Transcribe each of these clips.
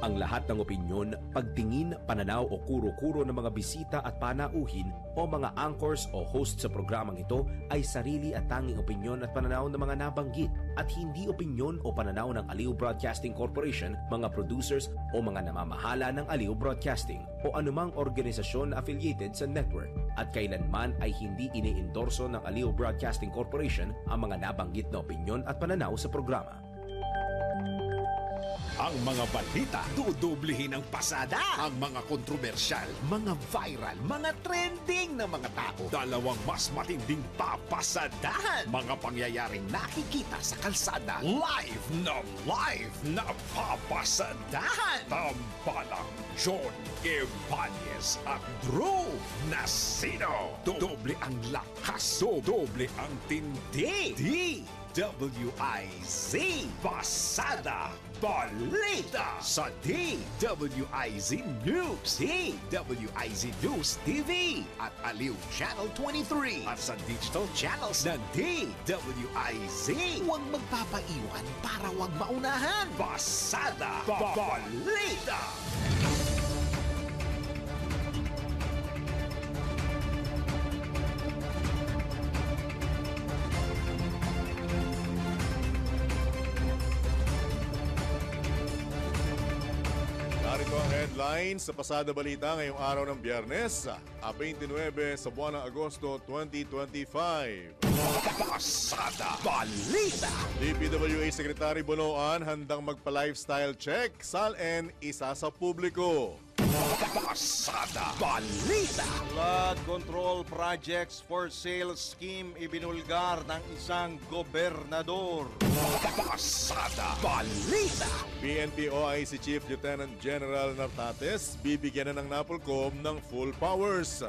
Ang lahat ng opinyon, pagtingin, pananaw o kuro-kuro ng mga bisita at panauhin o mga anchors o host sa programang ito ay sarili at tanging opinyon at pananaw ng mga nabanggit at hindi opinyon o pananaw ng Aliw Broadcasting Corporation, mga producers o mga namamahala ng Aliw Broadcasting o anumang organisasyon na affiliated sa network at kailanman ay hindi iniendorso ng Aliw Broadcasting Corporation ang mga nabanggit na opinyon at pananaw sa programa. Ang mga balita, dudublihin ang pasada. Ang mga kontrobersyal, mga viral, mga trending na mga tao. Dalawang mas matinding papasadahan. Mga pangyayaring nakikita sa kalsada. Live na papasadahan. Tampalang John Ibanez at Drew Nasino. Doble ang lakas, doble ang tindi. DWIZ Pasada Balita sa DWIZ News, DWIZ News TV at Aliw Channel 23 at sa digital channels ng DWIZ. Huwag magpapaiwan para huwag maunahan. Pasada Balita. Narito ang headlines sa Pasada Balita ngayong araw ng Biyernes, 29 sa buwan ng Agosto 2025. Pasada Balita. DPWH Secretary Bonoan handang magpa-lifestyle check, SALN isa sa publiko. Pasada Balita. Flood control projects for sale scheme ibinulgar ng isang gobernador. Pasada Balita. PNP OIC Chief Lieutenant General Nartates bibigyan na ng NAPOLCOM ng full powers.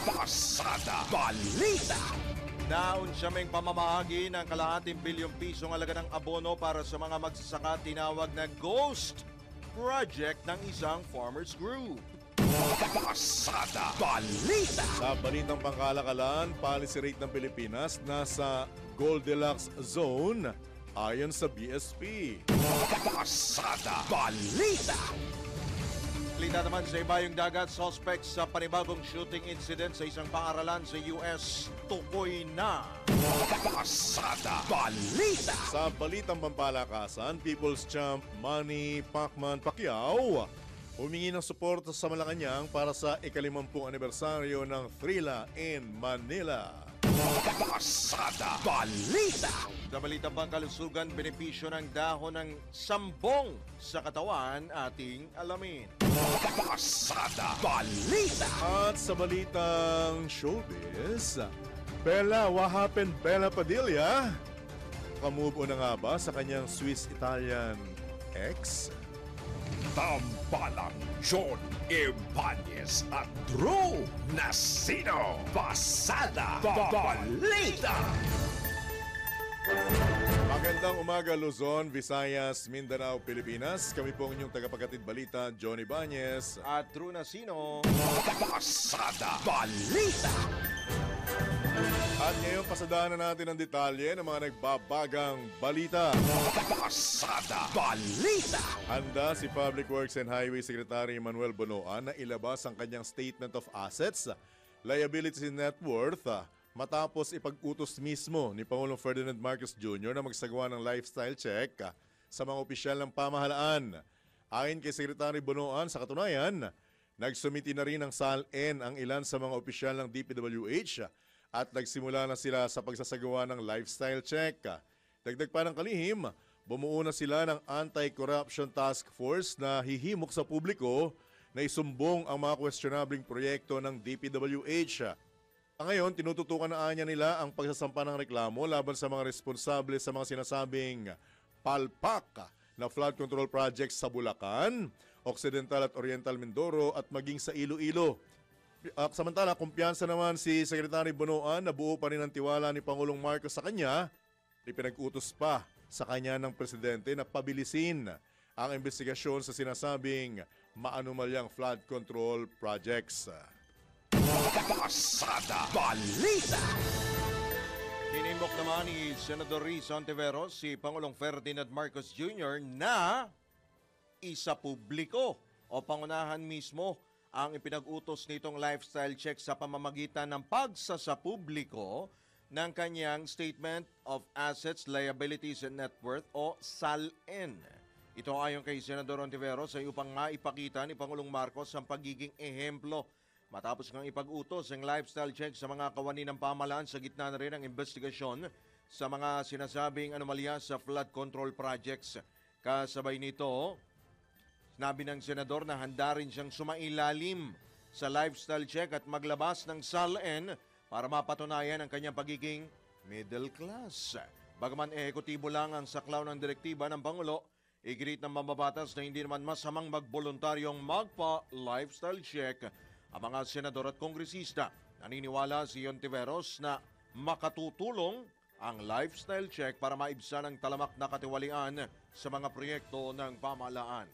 Pasada Balita. Naunsyameng pamamahagi ng kalahating bilyong pisong halaga ng abono para sa mga magsasaka tinawag na ghost project ng isang farmers group. Pasada Balita. Sa balitang pangkalakalan, policy rate ng Pilipinas nasa Goldilocks zone ayon sa BSP. Pasada Balita. Balita naman sa ibayong dagat, suspect sa panibagong shooting incident sa isang paaralan sa US, tukoy na. Pasada Balita. Sa balitang pampalakasan, People's Champ Manny Pacquiao humingi ng suporta sa Malacanang para sa ika-50 anibersaryo ng Thrilla in Manila. Pasada Balita. Sa balitang pangkalusugan, benepisyo ng dahon ng sambong sa katawan ating alamin. Pasada Balita. At sa balitang showbiz, Bella, what happened Bella Padilla? Kamove on na nga ba sa kanyang Swiss-Italian ex? Tampalang John Ibanez at Drew Nasino. Pasada Balita. Magandang umaga Luzon, Visayas, Mindanao, Pilipinas. Kami po ang inyong tagapaghatid balita, John Ibanez. At Drew Nasino. Pasada Balita. At ngayon pasadahan na natin ang detalye ng mga nagbabagang balita. Pasada Balita. Handa si Public Works and Highway Secretary Manuel Bonoan na ilabas ang kanyang Statement of Assets, Liabilities and Net Worth matapos ipag-utos mismo ni Pangulong Ferdinand Marcos Jr. na magsagawa ng lifestyle check sa mga opisyal ng pamahalaan. Ayon kay Secretary Bonoan, sa katunayan, nagsumiti na rin ng SALN ang ilan sa mga opisyal ng DPWH at nagsimula na sila sa pagsasagawa ng lifestyle check. Dagdag pa ng kalihim, bumuo na sila ng Anti-Corruption Task Force na hihimok sa publiko na isumbong ang mga questionabling proyekto ng DPWH. Ngayon, tinututukan na anya nila ang pagsasampa ng reklamo laban sa mga responsable sa mga sinasabing palpak na flood control projects sa Bulacan, Occidental at Oriental Mindoro at maging sa Iloilo. Samantala, kumpiyansa naman si Secretary Bonoan na buo pa rin ang tiwala ni Pangulong Marcos sa kanya. Ipinag-utos pa sa kanya ng Presidente na pabilisin ang investigasyon sa sinasabing maanumalyang flood control projects. Pasada Balita. Inimok naman ni Senador Riz Ontiveros si Pangulong Ferdinand Marcos Jr. na isa publiko o pangunahan mismo ang ipinag-utos nitong lifestyle check sa pamamagitan ng pagsasapubliko ng kanyang Statement of Assets, Liabilities and Net Worth o SALN. Ito ayon kay Senador Ontiveros ay upang maipakita ni Pangulong Marcos ang pagiging ehemplo matapos ngang ipag-utos ang lifestyle check sa mga kawani ng pamahalaan sa gitna na rin ng investigasyon sa mga sinasabing anomalya sa flood control projects. Kasabay nito, sinabi ng Senador na handa rin siyang sumailalim sa lifestyle check at maglabas ng SALN para mapatunayan ang kanyang pagiging middle class. Bagaman ehekutibo lang ang saklaw ng direktiba ng Pangulo, iginit ng mambabatas na hindi naman masamang magboluntaryong magpa-lifestyle check ang mga senador at kongresista. Naniniwala si Ontiveros na makatutulong ang lifestyle check para maibsan ang talamak na katiwalian sa mga proyekto ng pamahalaan.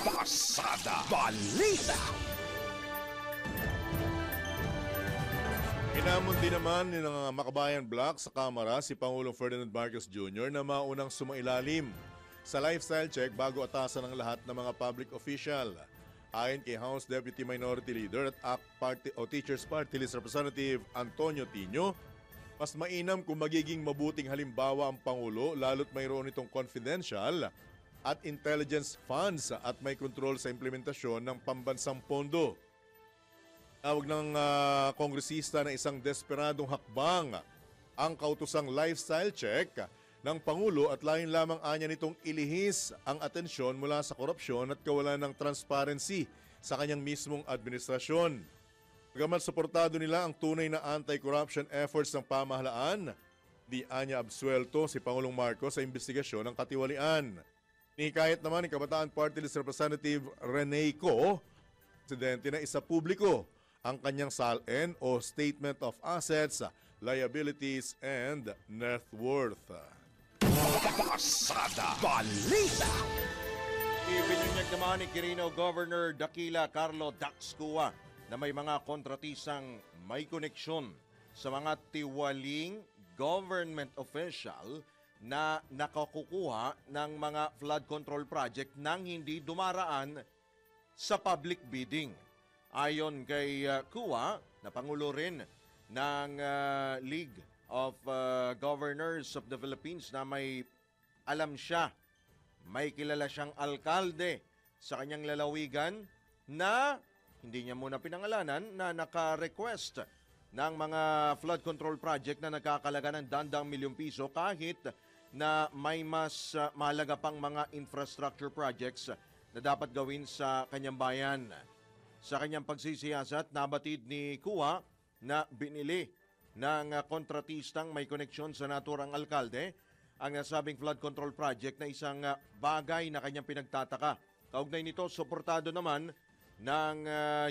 Pasada Balita. Inamon din naman ng Makabayan Bloc sa Kamara si Pangulong Ferdinand Marcos Jr. na maunang sumailalim sa lifestyle check bago atasan ng lahat ng mga public official. Ayon kay House Deputy Minority Leader at ACT Party o Teachers Party List Representative Antonio Tino, mas mainam kung magiging mabuting halimbawa ang Pangulo lalo't mayroon itong confidential at intelligence funds at may kontrol sa implementasyon ng pambansang pondo. Tawag ng kongresista na isang desperadong hakbang ang kautosang lifestyle check ng Pangulo at lain lamang anya nitong ilihis ang atensyon mula sa korupsyon at kawalan ng transparency sa kanyang mismong administrasyon. Bagamat suportado nila ang tunay na anti-corruption efforts ng pamahalaan, di anya absuelto si Pangulong Marcos sa investigasyon ng katiwalian. Nikayat naman ni Kabataan Party List Representative Rene Co, presidente na isa publiko ang kanyang SALN o Statement of Assets, Liabilities and Net Worth. Pasada Balita. Ibinunyag naman ni Quirino Governor Daquila Carlo Daxcua na may mga kontratisang may koneksyon sa mga tiwaling government official na nakakukuha ng mga flood control project nang hindi dumaraan sa public bidding. Ayon kay Kua, na Pangulo rin ng League of Governors of the Philippines na may alam siya, may kilala siyang alkalde sa kanyang lalawigan na hindi niya muna pinangalanan na naka-request ng mga flood control project na nagkakalaga ng dandang milyong piso kahit na may mas mahalaga pang mga infrastructure projects na dapat gawin sa kanyang bayan. Sa kanyang pagsisiyasat, nabatid ni Kua na binili ng kontratistang may koneksyon sa naturang alkalde ang nasabing flood control project na isang bagay na kanyang pinagtataka. Kaugnay nito, suportado naman ng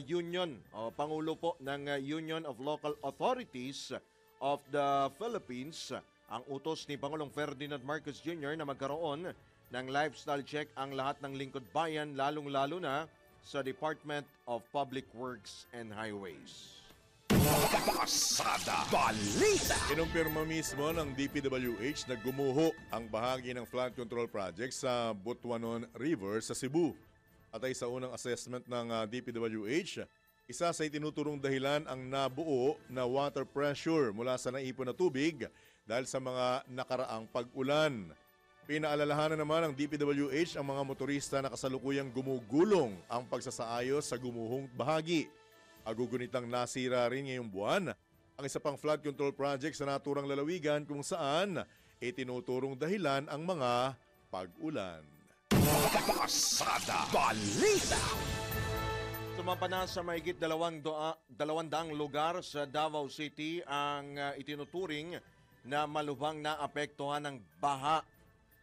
Union o Pangulo po ng Union of Local Authorities of the Philippines ang utos ni Pangulong Ferdinand Marcos Jr. na magkaroon ng lifestyle check ang lahat ng lingkod bayan, lalong-lalo na sa Department of Public Works and Highways. Pasada Balita. Kinumpirma mismo ng DPWH na gumuho ang bahagi ng flood control project sa Butuanon River sa Cebu. Atay sa unang assessment ng DPWH, isa sa itinuturong dahilan ang nabuo na water pressure mula sa naipon na tubig dahil sa mga nakaraang pag-ulan. Pinaalalahanan naman ng DPWH ang mga motorista na kasalukuyang gumugulong ang pagsasaayos sa gumuhong bahagi. Agugunitang nasira rin ngayong buwan ang isa pang flood control project sa naturang lalawigan kung saan itinuturong dahilan ang mga pag-ulan. Pasada Balita. Sumampa na sa mahigit 200 lugar sa Davao City ang itinuturing na malubhang naapektuhan ng baha.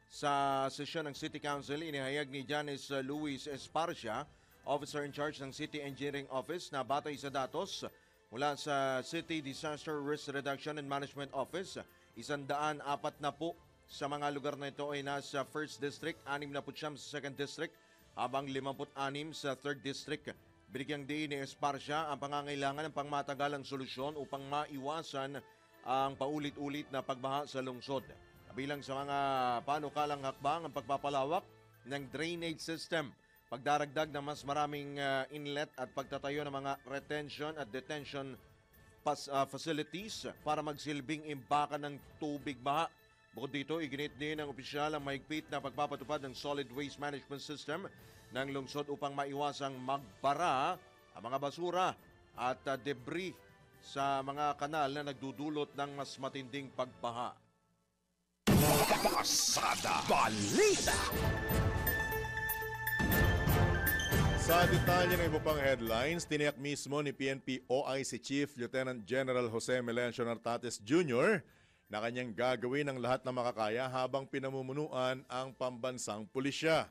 Sa sesyon ng City Council, inihayag ni Janice Luis Esparcia, Officer in Charge ng City Engineering Office, na batay sa datos mula sa City Disaster Risk Reduction and Management Office, 140 sa mga lugar na ito ay nasa 1st District, 69 sa 2nd District, habang 56 sa 3rd District. Binigyang diin ni Esparcia ang pangangailangan ng pangmatagalang solusyon upang maiwasan ang paulit-ulit na pagbaha sa lungsod. Kabilang sa mga panukalang hakbang ang pagpapalawak ng drainage system, pagdaragdag ng mas maraming inlet at pagtatayo ng mga retention at detention facilities para magsilbing imbakan ng tubig baha. Bukod dito, iginit din ng opisyal ang mahigpit na pagpapatupad ng solid waste management system ng lungsod upang maiwasang magbara ang mga basura at debris sa mga kanal na nagdudulot ng mas matinding pagbaha. Pasada Balita. Sa detalye ng iba pang headlines, tiniyak mismo ni PNP OIC Chief Lieutenant General Jose Melencio Nartates Jr. na kanyang gagawin ang lahat na makakaya habang pinamumunuan ang pambansang pulisya.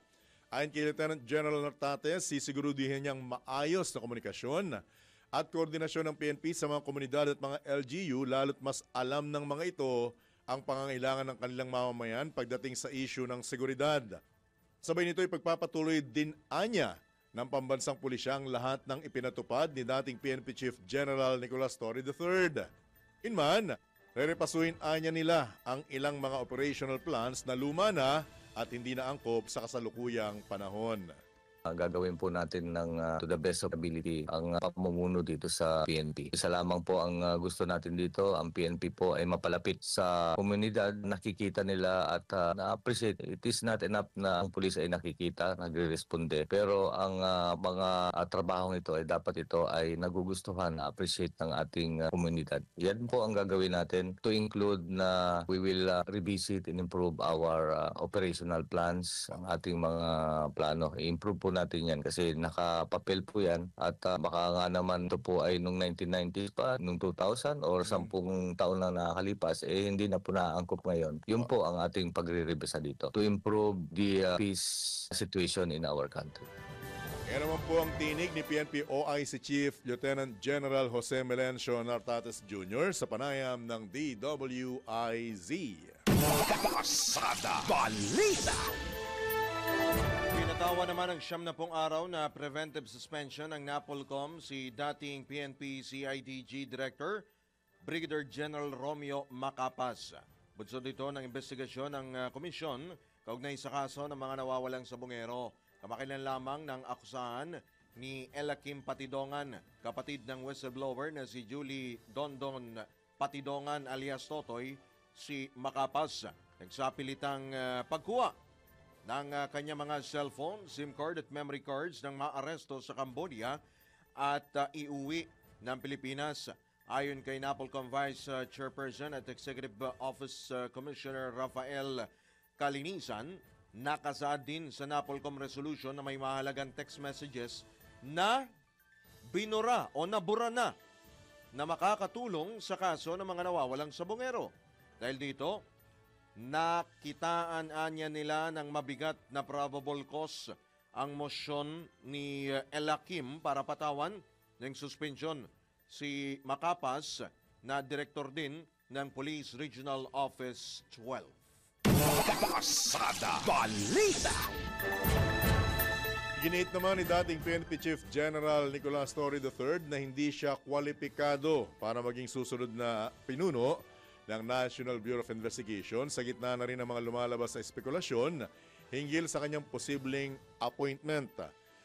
Ayon kay Lieutenant General Nartates, sisigurudihin niyang maayos na komunikasyon at koordinasyon ng PNP sa mga komunidad at mga LGU, lalo't mas alam ng mga ito ang pangangailangan ng kanilang mamamayan pagdating sa issue ng seguridad. Sabay nito, ipagpapatuloy din anya ng pambansang pulisya ang lahat ng ipinatupad ni dating PNP Chief General Nicolas Torre III. Inman, rerepasuhin anya nila ang ilang mga operational plans na luma na at hindi na angkop sa kasalukuyang panahon. Gagawin po natin to the best of ability ang pamumuno dito sa PNP. Isa lamang po ang gusto natin dito, ang PNP po ay mapalapit sa komunidad, nakikita nila at na-appreciate. It is not enough na ang pulis ay nakikita, nagre-responde. Pero ang mga trabahong ito ay dapat ito ay nagugustuhan, na-appreciate ng ating komunidad. Yan po ang gagawin natin to include na we will revisit and improve our operational plans, ang ating mga plano. I-improve po natin yan kasi nakapapel po yan at baka nga naman ito po ay nung 1990s pa, nung 2000 or 10 taon na nakakalipas, hindi na po naangkop ngayon. Yun po ang ating pagre-revisa dito to improve the peace situation in our country. Yan naman po ang tinig ni PNP OIC Chief Lieutenant General Jose Melencio Nartates Jr. sa panayam ng DWIZ. Pasada Balita. Pinatawa naman ng 70 araw na preventive suspension ng NAPOLCOM si dating PNP CIDG Director Brigadier General Romeo Macapas. Bunsod ito ng investigasyon ng komisyon kaugnay sa kaso ng mga nawawalang sabongero. Kamakailan lamang ng akusahan ni Elakim Patidongan, kapatid ng whistleblower na si Julie Dondon Patidongan alias Totoy, si Macapas nagsapilitang pagkuha ng kanyang mga cellphone, SIM card at memory cards ng maaresto sa Cambodia at iuwi ng Pilipinas. Ayon kay NAPOLCOM Vice Chairperson at Executive Office Commissioner Rafael Kalinisan, nakasaad din sa NAPOLCOM resolution na may mahalagang text messages na binura o nabura na makakatulong sa kaso ng mga nawawalang sabongero. Dahil dito, nakitaan anya nila ng mabigat na probable cause ang motion ni Elakim para patawan ng suspension si Macapas na direktor din ng Police Regional Office 12. Pasada Balita. Ginit naman ni dating PNP Chief General Nicolas Torre III na hindi siya kwalipikado para maging susunod na pinuno ng National Bureau of Investigation sa gitna na rin ng mga lumalabas na espekulasyon hinggil sa kanyang posibleng appointment.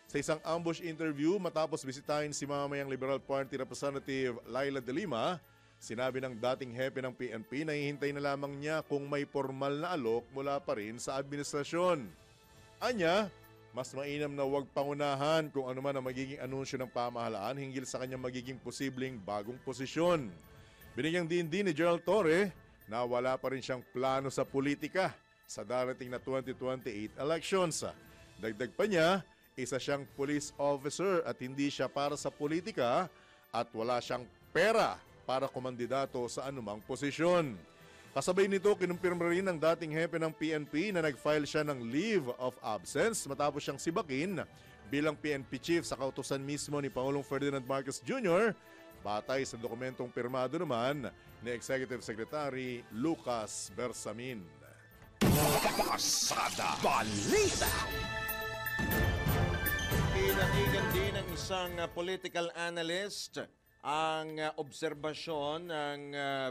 Sa isang ambush interview matapos bisitahin si mamayang Liberal Party Representative Laila De Lima, sinabi ng dating hepe ng PNP na hihintay na lamang niya kung may formal na alok mula pa rin sa administrasyon. Anya, mas mainam na huwag pangunahan kung ano man ang magiging anunsyo ng pamahalaan hinggil sa kanyang magiging posibleng bagong posisyon. Binigyang din ni Gerald Torre na wala pa rin siyang plano sa politika sa darating na 2028 elections. Dagdag pa niya, isa siyang police officer at hindi siya para sa politika at wala siyang pera para kumandidato sa anumang posisyon. Kasabay nito, kinumpirma rin ng dating hepe ng PNP na nag-file siya ng leave of absence matapos siyang sibakin bilang PNP chief sa kautusan mismo ni Pangulong Ferdinand Marcos Jr., batay sa dokumentong pirmado naman ni Executive Secretary Lucas Bersamin. Pasada Balita. Pinatigan din ng isang political analyst ang obserbasyon ng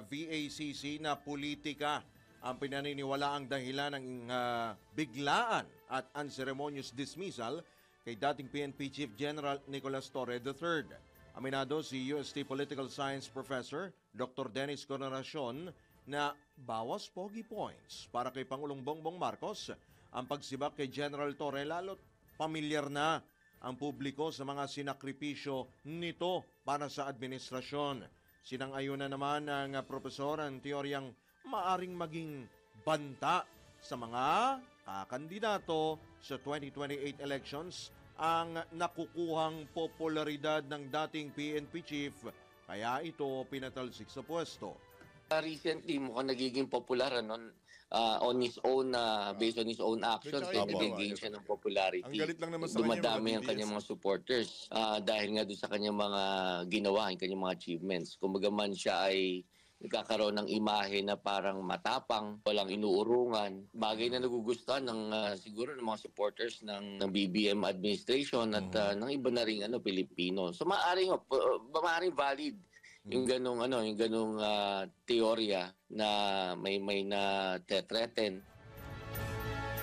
VACC na politika ang pinaniniwala ang dahilan ng biglaan at unceremonious dismissal kay dating PNP Chief General Nicolas Torre III. Aminado si UST Political Science Professor Dr. Dennis Coronation na bawas pogi points para kay Pangulong Bongbong Marcos ang pagsibak kay General Torre, lalo't pamilyar na ang publiko sa mga sinakripisyo nito para sa administrasyon. Sinang-ayunan naman ng profesor ang teoryang maaring maging banta sa mga kakandidato sa 2028 elections ang nakukuhang popularidad ng dating PNP chief, kaya ito pinatalsik sa pwesto. Recently, mukhang nagiging popular on his own, based on his own actions, Tsaka nagiging siya ng popularity. Ang galit lang naman sa Dumadami kanya, ang mga kanyang mga supporters dahil nga doon sa kanyang mga ginawa, ang kanyang mga achievements. Kumbaga man siya ay nagkakaroon ng imahe na parang matapang, walang inuurungan, bagay na nagugustuhan ng siguro ng mga supporters ng BBM administration at ng iba na ring Pilipino. So maaring valid yung ganung teorya na may na threaten.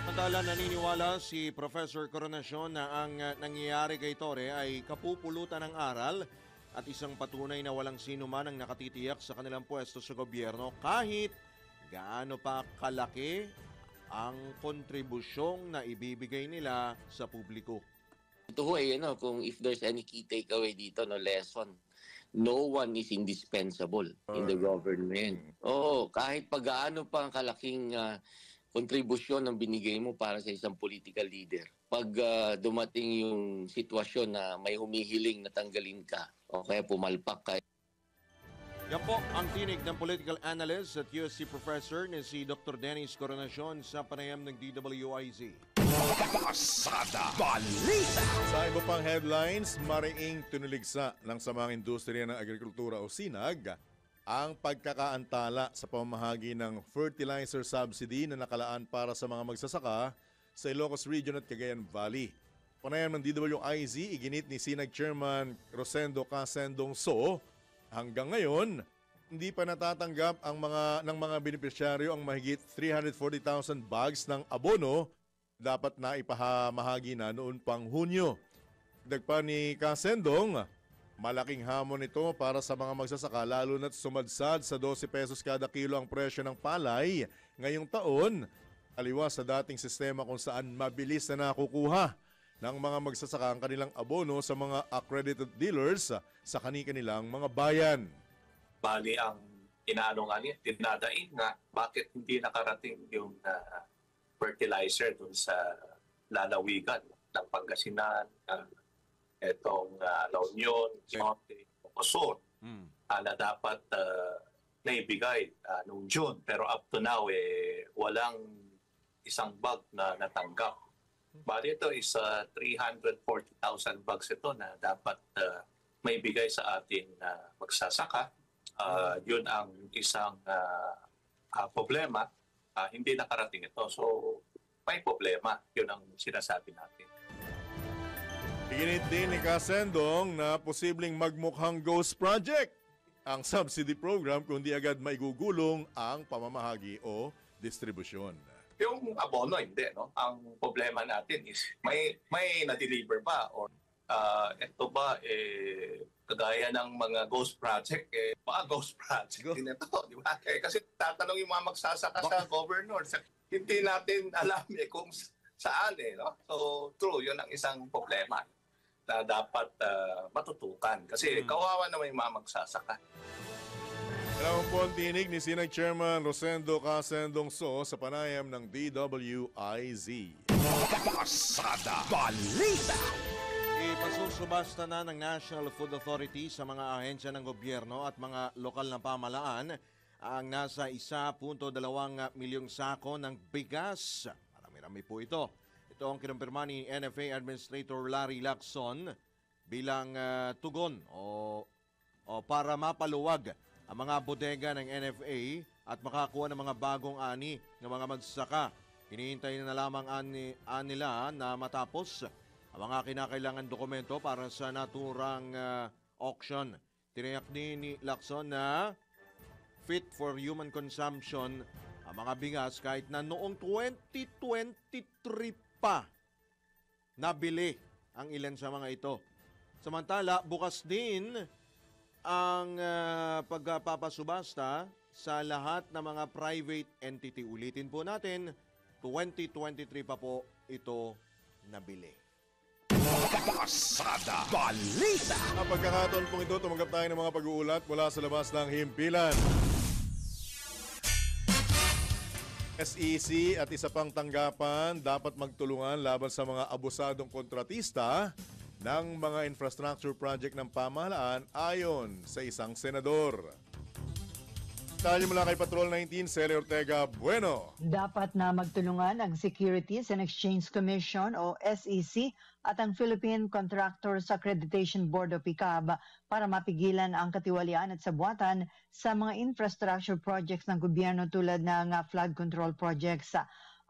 Samantala, naniniwala si Professor Coronation na ang nangyayari kay Torre ay kapupulutan ng aral at isang patunay na walang sino man ang nakatitiyak sa kanilang pwesto sa gobyerno kahit gaano pa kalaki ang kontribusyong na ibibigay nila sa publiko. Ito ho kung if there's any key takeaway dito, lesson, no one is indispensable in the government. Kahit pag-gaano pa ang kalaking kontribusyon ng binigay mo para sa isang political leader. Pag dumating yung sitwasyon na may humihiling na tanggalin ka o kaya pumalpak ka. Yan po ang tinig ng political analyst at USC professor ni si Dr. Dennis Coronation sa panayam ng DWIZ. Pasada Balita. Sa iba pang headlines, mariing tunuligsa ng samang industriya ng agrikultura o SINAG ang pagkakaantala sa pamamahagi ng fertilizer subsidy na nakalaan para sa mga magsasaka sa Ilocos Region at Cagayan Valley. Panayam ng DWIZ, iginit ni SINAG Chairman Rosendo Casendong So, hanggang ngayon, hindi pa natatanggap ng mga benepisyaryo ang mahigit 340,000 bags ng abono dapat na ipahamahagi na noon pang Hunyo. Dagpa ni Casendong, malaking hamon ito para sa mga magsasaka lalo na't sumadsad sa 12 pesos kada kilo ang presyo ng palay ngayong taon, aliwas sa dating sistema kung saan mabilis na nakukuha ng mga magsasaka ang kanilang abono sa mga accredited dealers sa kanilang mga bayan. Bali ang inaano nga niya, dinadaig nga bakit hindi nakarating yung fertilizer dun sa lalawigan ng Pangasinan, etong La Union, Norte, Quezon, na dapat naibigay noong June. Pero up to now, walang isang bag na natanggap. Bali ito is 340,000 bags ito na dapat maibigay sa ating magsasaka. Yun ang isang problema. Hindi nakarating ito. So, may problema. Yun ang sinasabi natin. Iginit din ni Casendong na posibleng magmukhang ghost project ang subsidy program kung di agad maigugulong ang pamamahagi o distribusyon. Yung abono, hindi. No? Ang problema natin is may na-deliver ba? Or ito ba, kagaya ng mga ghost project, mga ghost project din ito. Di ba? Kasi tatanong yung mga magsasaka sa governor. Hindi natin alam kung saan. No? So, true, yun ang isang problema na dapat matutukan. Kasi kawawa naman yung mga magsasaka. Alam po ang tinig ni Sinag Chairman Rosendo Casendong So sa panayam ng DWIZ. Pasada Balita. Ipasusubasta na ng National Food Authority sa mga ahensya ng gobyerno at mga lokal na pamahalaan ang nasa 1.2 milyong sako ng bigas. Marami-rami po ito. Ito ang kinumpirma ni NFA Administrator Larry Lacson bilang tugon o para mapaluwag ang mga bodega ng NFA at makakuha ng mga bagong ani ng mga magsasaka. Hinihintay na lamang nila na matapos ang mga kinakailangan dokumento para sa naturang auction. Tiniyak ni Lacson na fit for human consumption ang mga bigas kahit na noong 2023 pa nabili ang ilan sa mga ito. Samantala, bukas din ang pagpapasubasta sa lahat ng mga private entity. Ulitin po natin, 2023 pa po ito nabili. Pasada Balita. Ang pagkakataon pong ito, tumanggap tayo ng mga pag-uulat mula sa labas ng himpilan. SEC at isa pang tanggapan dapat magtulungan laban sa mga abusadong kontratista ng mga infrastructure project ng pamahalaan ayon sa isang senador. Detalye mula kay Patrol 19, Celia Ortega Bueno. Dapat na magtulungan ang Securities and Exchange Commission o SEC at ang Philippine Contractors Accreditation Board o PICAB para mapigilan ang katiwalian at sabuatan sa mga infrastructure projects ng gobyerno tulad ng flood control projects.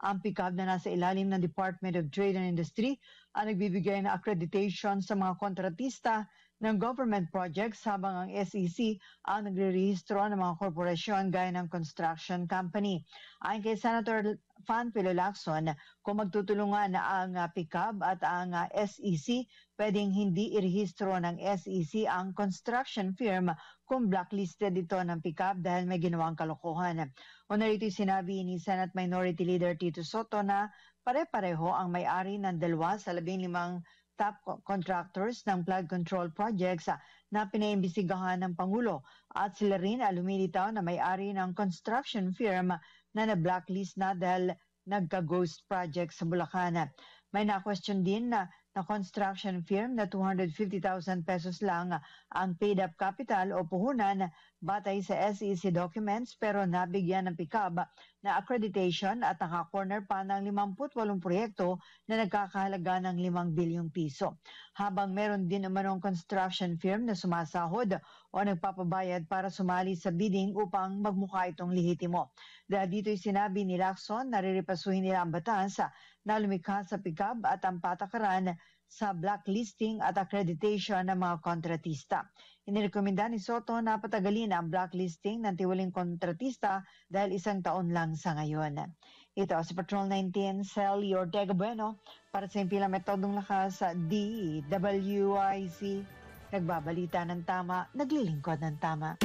Ang PICAB na nasa ilalim ng Department of Trade and Industry ang nagbibigay ng accreditation sa mga kontratista ng government projects habang ang SEC ang nagre-rehistro ng mga korporasyon gaya ng construction company. Ayon kay Senator Fanfilo Lacson, kung magtutulungan ang PICAB at ang SEC, pwedeng hindi irehistro ng SEC ang construction firm kung blacklisted ito ng PICAB dahil may ginawang kalokohan. O narito'y sinabi ni Senate Minority Leader Tito Soto na pare-pareho ang may-ari ng 2 sa 15 top contractors ng flood control projects na pinaimbestigahan ng Pangulo at sila rin ay lumilitaw na may-ari ng construction firm na na-blacklist na dahil nagka-ghost project sa Bulacan. May na-question din na construction firm na 250,000 pesos lang ang paid-up capital o puhunan batay sa SEC documents pero nabigyan ng PICAB na accreditation at naka-corner pa ng 58 proyekto na nagkakahalaga ng 5 bilyong piso. Habang meron din umanong construction firm na sumasahod o nagpapabayad para sumali sa bidding upang magmukha itong lehitimo. Dahil dito'y sinabi ni Lacson na rirepasuhin nila ang batas na lumikha sa PICAB at ang patakaran sa blacklisting at accreditation ng mga kontratista. Inirekomenda ni Soto na patagalin ang blacklisting ng tiwaling kontratista dahil 1 taon lang sa ngayon. Ito si Patrol 19, Celia Ortega Bueno para sa Impilang Metodong Lakas sa DWIC. Nagbabalita ng tama, naglilingkod ng tama.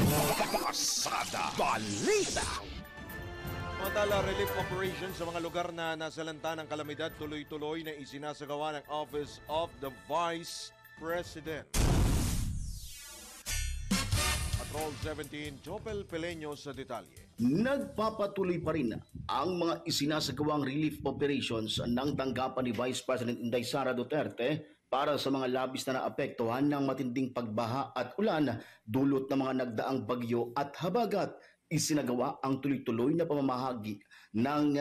Pasada Balita. Samantala, relief operation sa mga lugar na nasalanta ng kalamidad tuloy-tuloy na isinasagawa ng Office of the Vice President. Patrol 17, Jopel Peleño sa detalye. Nagpapatuloy pa rin ang mga isinasagawang relief operations ng tanggapan ni Vice President Inday Sara Duterte para sa mga labis na naapektuhan ng matinding pagbaha at ulan dulot ng mga nagdaang bagyo at habagat. Isinagawa ang tuloy-tuloy na pamamahagi ng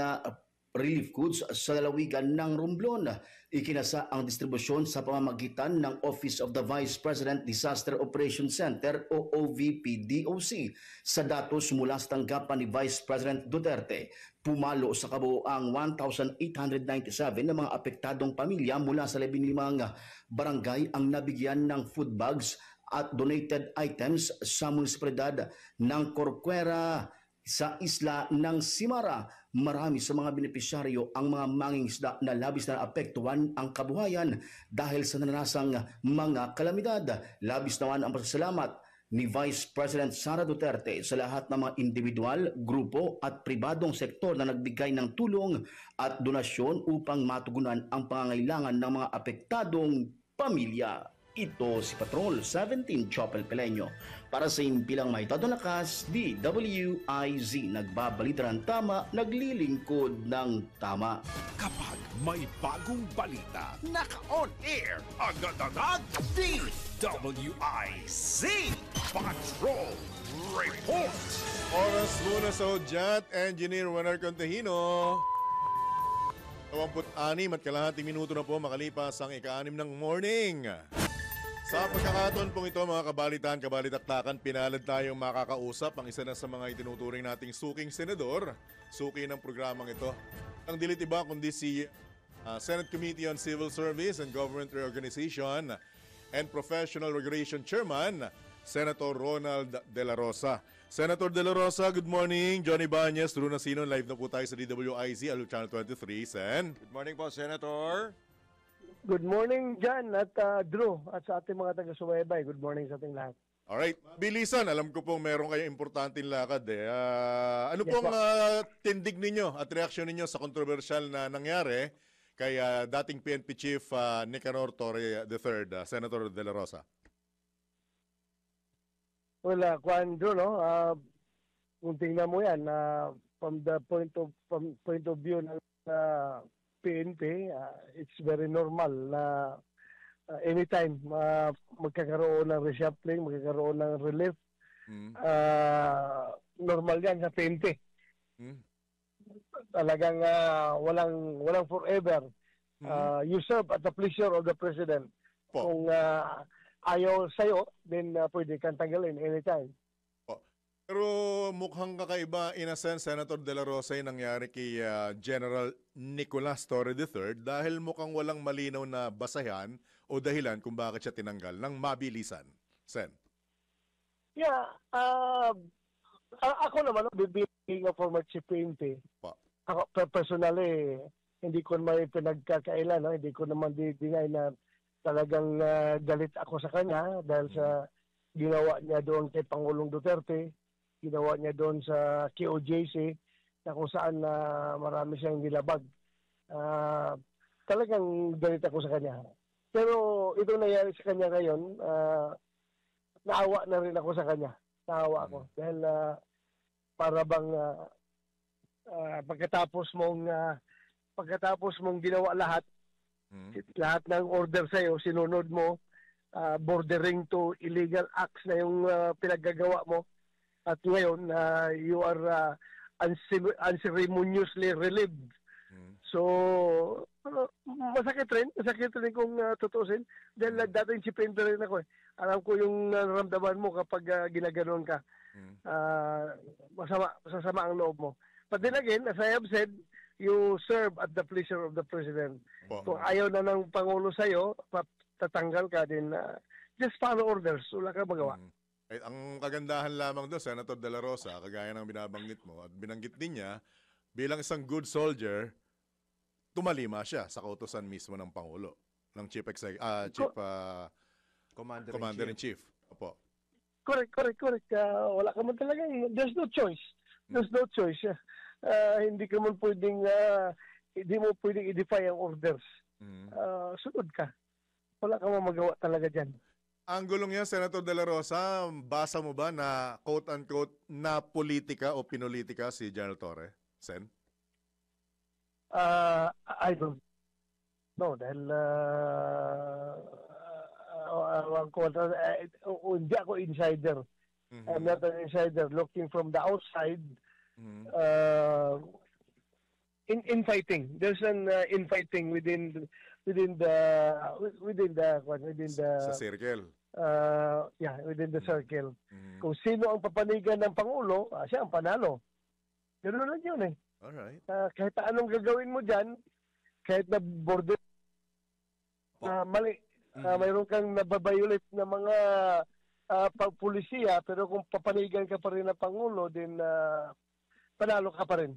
relief goods sa lalawigan ng Romblon. Ikinasa ang distribusyon sa pamamagitan ng Office of the Vice President Disaster Operations Center o OVP-DOC. Sa datos mula sa tanggapan ni Vice President Duterte, pumalo sa kabuoang 1,897 na mga apektadong pamilya mula sa 15 barangay ang nabigyan ng food bags at donated items sa munisipalidad ng Corcuera sa isla ng Simara. Marami sa mga benepisyaryo ang mga mangingisda na labis na apektuhan ang kabuhayan dahil sa nananasang mga kalamidad. Labis naman ang pasasalamat ni Vice President Sara Duterte sa lahat ng mga individual, grupo at pribadong sektor na nagbigay ng tulong at donasyon upang matugunan ang pangangailangan ng mga apektadong pamilya. Ito si Patrol 17 Chopel Peleño para sa Impilang Maytadong Lakas, DWIZ. Nagbabalita ng tama, naglilingkod ng tama. Kapag may bagong balita, naka-on air, agad-agad, DWIZ Patrol Report. Oras muna sa Hudyat, Engineer Juanar Contehino. 26 at kalahating minuto na po makalipas ang ika-6 ng morning. Sa pagkakataon pong ito, mga kabalitaan-kabalitaktakan, pinalad tayong makakausap ang isa na sa mga itinuturing nating suking senador, suki ng programang ito. Ang dilit iba kundi si Senate Committee on Civil Service and Government Reorganization and Professional Regulation Chairman, Senator Ronald De La Rosa. Senator De La Rosa, good morning. Johnny Bañez, Drew Nasino, live na po tayo sa DWIZ, Alo Channel 23. Sen. Good morning po, Senator. Good morning, Jan at Drew at sa ating mga taga-subaybay. Good morning sa ating lahat. Alright, bilisan. Alam ko pong meron kayong importanteng lakad eh. Ano Yes, pong po. tindig ninyo at reaksyon ninyo sa kontrobersyal na nangyari kay dating PNP Chief Nicanor Torre III, Senator De La Rosa? Well, Juan Drew, no? Kung tingnan mo yan, from the point of view ng PNP, it's very normal na anytime magkakaroon ng reshuffling, magkakaroon ng relief, normal yan sa PNP. Talagang walang forever. You serve at the pleasure of the President. Po. Kung ayaw sa'yo, then pwede kang tanggalin anytime. Pero mukhang kakaiba in a sense, Senator De La Rosa, yung nangyari kay General Nicolas Torre III dahil mukhang walang malinaw na basahan o dahilan kung bakit siya tinanggal ng mabilisan. Sen. Yeah, ako naman, being a former chief PNP, ako personally, hindi ko naman pinagkakailan, no? Hindi ko naman dingay na talagang galit ako sa kanya dahil sa ginawa niya doon kay Pangulong Duterte, ginawa niya doon sa KOJC, na kung saan marami siyang nilabag. Talagang galit ako sa kanya. Pero ito nangyari sa kanya ngayon, naawa na rin ako sa kanya. Naawa ako. Dahil para bang pagkatapos mong ginawa lahat ng order sa'yo, sinunod mo, bordering to illegal acts na yung pinaggagawa mo. At ngayon, you are unceremoniously relieved. So, masakit rin kung tutusin. Dahil dating si PNP rin ako eh. Alam ko yung naramdaman mo kapag ginaganon ka. Masasama ang loob mo. But then again, as I have said, you serve at the pleasure of the President. Kung ayaw na ng Pangulo sa'yo, tatanggal ka din. Just follow orders. Wala ka magawa. Ang kagandahan lamang doon, Senator De La Rosa, kagaya ng binabanggit mo, at binanggit din niya, bilang isang good soldier, tumalima siya sa kautusan mismo ng Pangulo, ng Commander-in-Chief. Opo. Correct. Wala ka man talaga. There's no choice. Hindi ka man pwedeng, hindi mo pwedeng i-defy ang orders. Sunod ka. Wala ka man magawa talaga dyan. Ang gulong niya, Senator De La Rosa, basa mo ba na quote-unquote na politika o pinolitika si General Torre? Sen? I don't know. Dahil hindi ako insider. I'm not an insider. Looking from the outside, infighting. There's an infighting within the sa circle. Within the circle. Kung sino ang papanigan ng Pangulo, siya ang panalo. Ganoon lang yun eh. Alright. Kahit anong gagawin mo dyan, kahit na border mali, mayroon kang nababayulit na mga pulisiya, pero kung papanigan ka pa rin ng Pangulo, din panalo ka pa rin.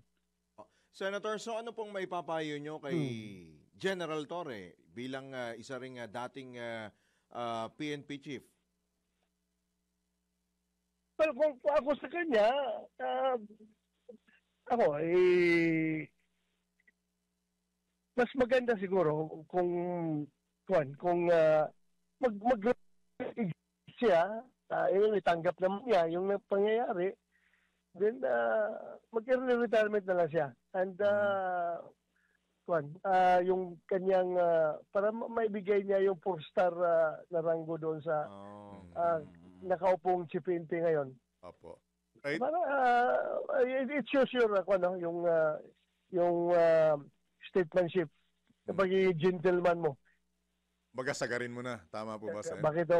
Senator, so ano pong maipapayo nyo kay General Torre bilang isa ring dating PNP chief? Pero kung ako sa kanya, mas maganda siguro kung mag siya, itanggap naman niya yung pangyayari, then mag-retirement na lang siya. And yung kanyang para maibigay niya yung 4-star na ranggo doon sa nakaupong Chief PNP ngayon. Opo. Right. Para it shows yung statesmanship, kapag gentleman mo. Magasagarin mo na. Tama po ba, Sen? Bakit?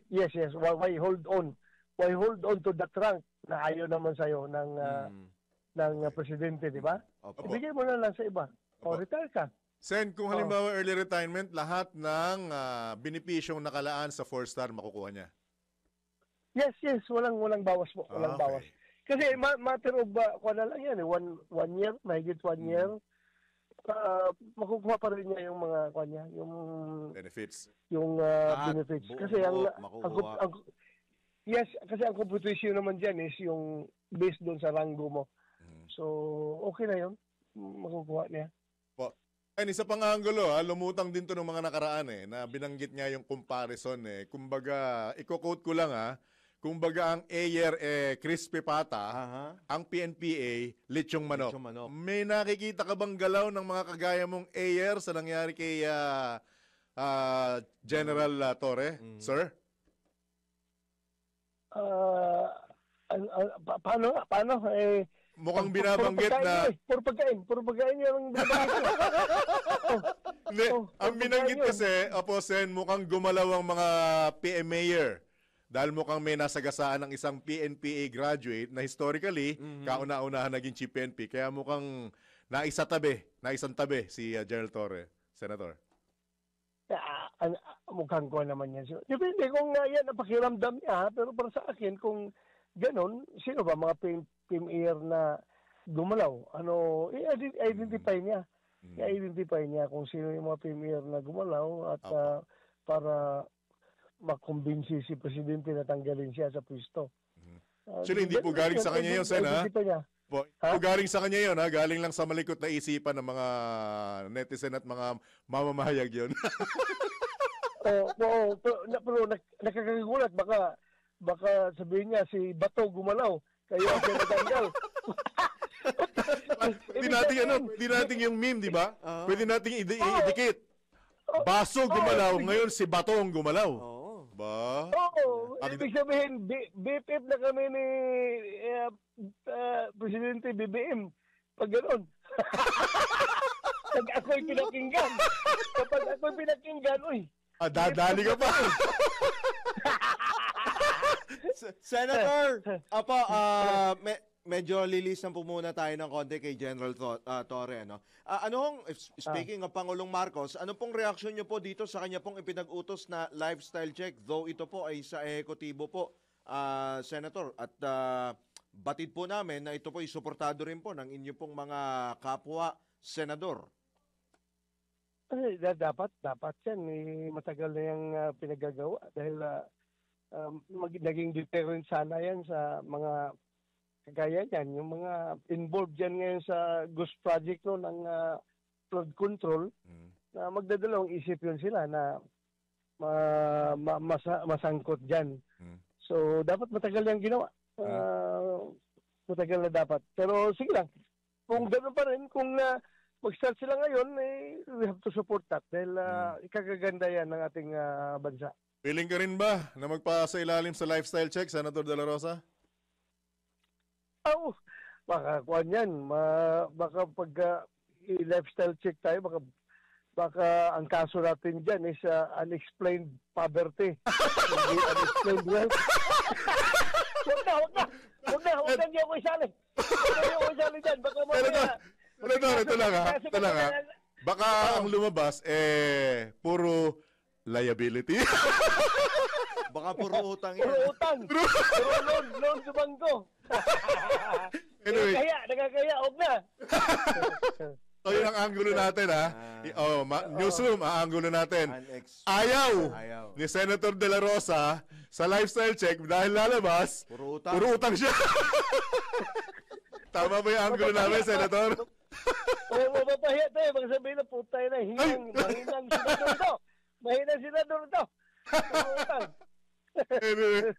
Yes. Why hold on? Why hold on to that rank na ayaw naman sa'yo ng presidente, di ba? Ibigay mo na lang sa iba. O retire ka. Sen, kung halimbawa early retirement, lahat ng benepisyong nakalaan sa 4-star makukuha niya. Yes, walang bawas po, walang Okay. bawas. Kasi matter of kuwan na lang yan, one year, mahigit 1 year. Makukuha pa rin niya yung mga kuwan niya, yung Benefits. benefits. buong Kasi buo, makukuha. yes, kasi ang competition naman diyan is yung based doon sa ranggo mo. So, okay na 'yon. Makukuha niya. Ay, isa pang anggulo, lumutang din to ng mga nakaraan na binanggit niya yung comparison Kumbaga, i-quote ko lang kumbaga ang Ayer crispy pata, ang PNPA lechong manok. Lechong manok. May nakikita ka bang galaw ng mga kagaya mong Ayer sa nangyari kay General Torre, sir? Paano? Mukhang binabanggit na... Puro pagkain yung binabanggit. Hindi, ang binanggit kasi, Sen, mukhang gumalaw ang mga PMAyer. Dahil mukhang may nasagasaan ng isang PNPA graduate na historically, kauna-unahan naging chief PNP. Kaya mukhang naisang tabi si General Torre, Senator. Mukhang ko naman yan. Depende kung yan ang pakiramdam niya. Pero para sa akin, kung ganon, sino ba mga PMAyer na gumalaw? I-identify niya. I-identify niya kung sino yung mga PMAyer na gumalaw at para makumbinsi si Presidente na tanggalin siya sa pwesto. Actually, hindi po galing sa kanya yun, Sen, po galing sa kanya yun, galing lang sa malikot na isipan ng mga netizen at mga mamamahayag yun. Pero nakakagulat, baka sabihin niya si Bato gumalaw, kaya siya natanggal. Pwede natin yung meme, di ba? Pwede natin i-dikit. Baso gumalaw, ngayon si Batong gumalaw. Ba? Oo, ibig sabihin, BFF na kami ni Presidente BBM. Pag gano'n. Pag ako'y pinakinggan. Kapag ako'y pinakinggan, Dadali ka pa. Senator, medyo lilisan po muna tayo ng konti kay General Torre. Speaking of Pangulong Marcos, ano pong reaksyon niyo po dito sa kanya pong ipinag-utos na lifestyle check? Though ito po ay sa ehekutibo po, Senator. At batid po namin na ito po ay suportado rin po ng inyo pong mga kapwa senador. Dapat yan. Matagal na yung pinagagawa dahil naging deterrent sana yan sa mga kagaya yan, yung mga involved dyan ngayon sa Ghost Project ng flood control, na magdadalawang isip yun sila na masangkot dyan. So, dapat matagal yung ginawa. Matagal na dapat. Pero sige lang, kung gano'n pa rin, kung mag-start sila ngayon, we have to support that dahil ikagaganda yan ng ating bansa. Feeling ka rin ba na magpasa ilalim sa lifestyle check, Senator De La Rosa? Baka kuwan yan. Baka pag lifestyle check tayo, baka ang kaso natin dyan is unexplained poverty. Hindi unexplained wealth. Huwag na niyo ako isali. Huwag na niyo ako isali dyan. Baka ito lang ha. Baka ang lumabas, puro liability. Baka puro utang yan. Puro utang. Puro loan sa bangko. Anyway. Nakakaya, huwag na. So yun ang angulo natin Newsroom, ang angulo natin. Ayaw ni Senator De La Rosa sa lifestyle check dahil lalabas, puro utang siya. Tama ba yung angulo namin, Senator? Mapapahiya tayo. Baka sabihin na putay na mahinang senador ito. Mahinang senador ito. Puro utang. Anyway.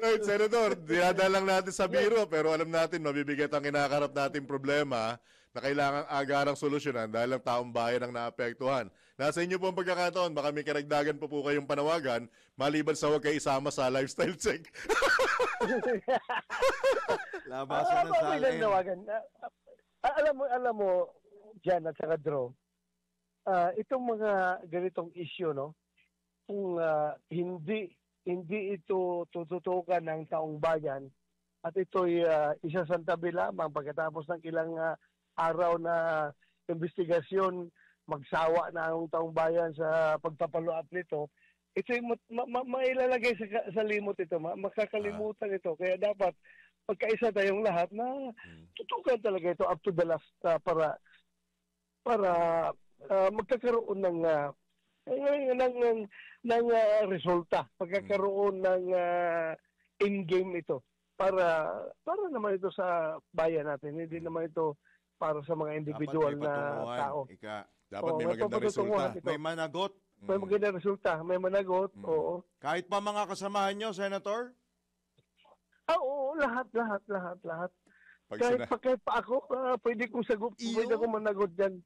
Right, Senator, dinadalang natin sa biro pero alam natin mabibigat ang kinakarap nating problema na kailangang agarang solusyonan dahil ang taong bayan ang naapektuhan. Nasa inyo po ang pagkakataon, baka may karagdagan po kayong panawagan maliban sa huwag kayo isama sa lifestyle check. Labasan ng salin. Alam mo, Jan at saka Drew, itong mga ganitong issue, no, kung hindi ito tututukan ng taong bayan at ito'y isasantabi lamang pagkatapos ng ilang araw na investigasyon, magsawa na ang taong bayan sa pagpapaluap nito, ito yung mailalagay sa limot ito, makakalimutan ito. Kaya dapat pagkaisa tayong lahat na tutukan talaga ito up to the last para magkakaroon ng resulta, pagkakaroon ng in-game ito para naman ito sa bayan natin, hindi naman ito para sa mga individual na tao. Dapat may magandang resulta. May managot. May magandang resulta, may managot, oo. Kahit pa mga kasamahan nyo, Senator? Oo, lahat. Kahit pa ako, pwede kong pwede akong managot dyan.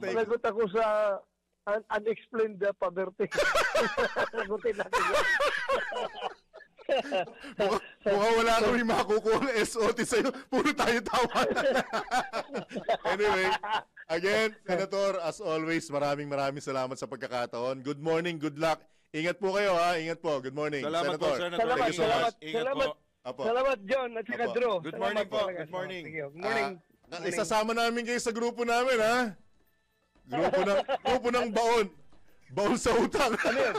Managot ako sa unexplained poverty. Nagutin natin yan. Mukhang wala kami makukuha ng SOT sa'yo. Puro tayo tawa. Anyway, again, Senator, as always, maraming salamat sa pagkakataon. Good morning, good luck. Ingat po kayo, ha? Ingat po. Good morning, Salamat Senator. po, Senator. Thank you so much. Ingat po. Salamat, John, at saka Drew. Good morning po. Good morning. Good morning. Isasama namin kayo sa grupo namin, ha? Grupo ng baon. Baon sa utang. Ano yun?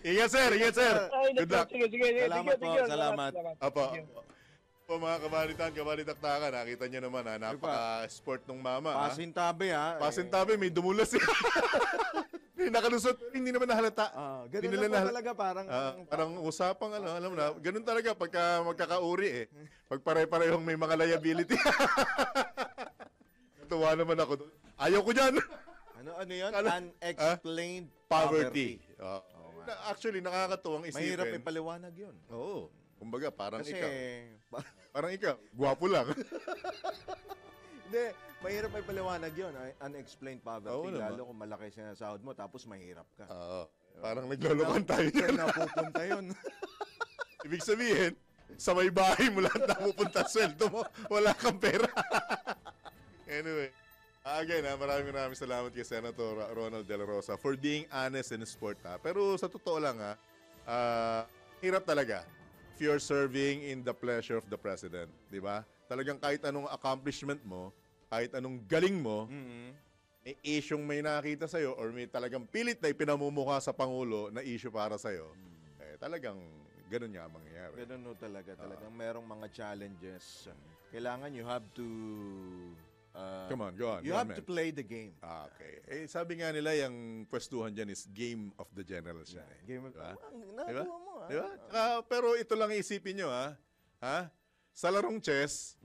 Ingat, sir. Good luck. Sige. Salamat po. Salamat. Apa. Po mga kabalitaktakan, nakita niyo naman, ha? Napaka-sport ng mama. Pasintabi, ha? Pasintabi, may dumulas. May nakalusot, hindi naman nahalata. Ganun na talaga, parang usapang, alam mo na, ganun talaga pagka magkakauri, Pag pare-parehong may mga liability. Natuwa naman ako doon. Ayaw ko dyan. Ano yan? Unexplained Poverty. Actually, nakakatuwang isipin. Mahirap ipaliwanag yun. Oo. Kumbaga, parang Kasi, ikaw, gwapo lang. Hindi, mahirap ipaliwanag yun. Unexplained poverty. Oo, lalo kung malaki sinasahod mo, tapos mahirap ka. Oo. Parang naglolokohan tayo dyan. Saan napupunta yun? Ibig sabihin, sa may bahay mo lahat napupunta sweldo mo. Wala kang pera. Anyway. Again, maraming salamat kay Senator Ronald De La Rosa for being honest in sport. Pero sa totoo lang, hirap talaga if you're serving in the pleasure of the President. Di ba? Talagang kahit anong accomplishment mo, kahit anong galing mo, may issue may nakita sa'yo or may talagang pilit na ipinamumukha sa Pangulo na issue para sa'yo, talagang ganun nga ang mangyayari. Ganun talaga. Talagang merong mga challenges. Kailangan you have to... Come on, go on. You have to play the game. Okay. Sabi nga nila, yung pwestuhan dyan is game of the general siya. Game of diba? Diba? Pero ito lang isipin nyo, ha? Sa larong chess,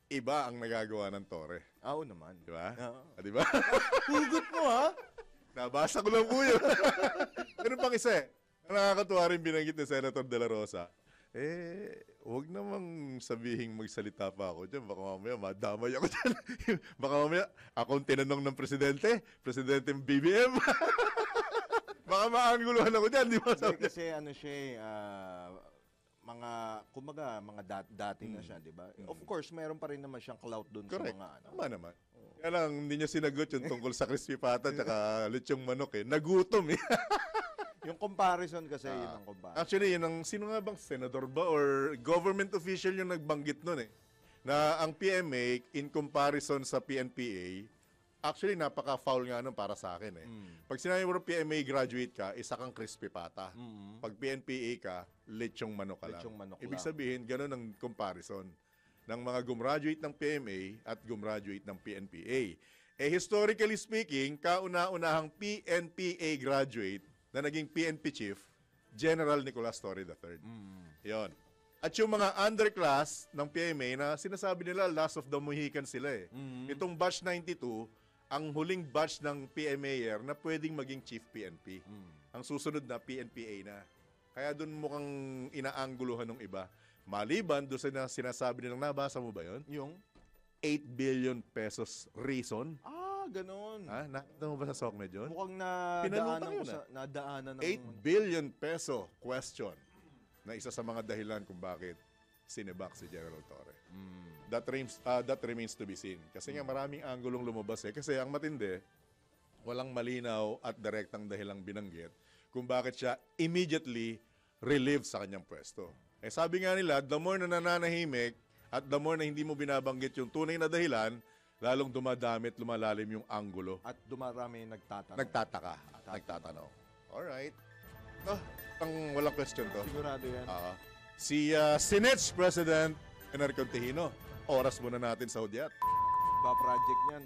iba ang nagagawa ng tore. Oo naman. Diba? Diba? Hugot mo, ha? Nabasa ko lang po yun. Ano pang isa nakakatuwa rin binanggit ni Senator De La Rosa. Huwag namang sabihing magsalita pa ako dyan. Baka mamaya madamay ako dyan. Baka mamaya akong tinanong ng presidente ng BBM. Baka maanguluhan ako dyan. Di ba? Kasi ano siya, mga dati na siya, di ba? Of course, meron pa rin naman siyang clout doon sa mga ano. Tama naman. Kaya lang, hindi niya sinagot yung tungkol sa crispy pata at lechong manok. Nagutom Yung comparison kasi, yun ang comparison. Actually, sino nga bang senador ba or government official yung nagbanggit nun na ang PMA in comparison sa PNPA, actually napaka-foul nga nun para sa akin Pag sinabi mo PMA graduate ka, isa kang crispy pata. Pag PNPA ka, lechong manok ka lang. Ibig sabihin, ganun ang comparison ng mga gumraduate ng PMA at gumraduate ng PNPA. Historically speaking, kauna-unahang PNPA graduate na naging PNP chief, General Nicolas Torre III. Yon. At yung mga underclass ng PMA na sinasabi nila last of the Mohicans sila Itong batch 92, ang huling batch ng PMAer na pwedeng maging chief PNP. Ang susunod na PNPA na. Kaya doon mukhang inaangguluhan ng iba. Maliban doon sa sinasabi nilang, nabasa mo ba yon? Yung 8 billion pesos reason. Ganon. Nakita mo ba sa SOCMED yun? Mukhang nadaanan ng 8 billion peso question na isa sa mga dahilan kung bakit sinibak si General Torre. That remains to be seen. Kasi nga maraming anggulong lumabas Kasi ang matindi, walang malinaw at direktang dahilang binanggit kung bakit siya immediately relieved sa kanyang pwesto. Sabi nga nila, the more na nananahimik at the more na hindi mo binabanggit yung tunay na dahilan, lalong dumadami at lumalalim yung anggulo. At dumarami nagtatanong. Nagtataka. Nagtatanong. Alright. No, ang walang question to. Sigurado yan. Si Senate President Enrique Tejino. Oras muna natin sa hudyat. Ba project niyan?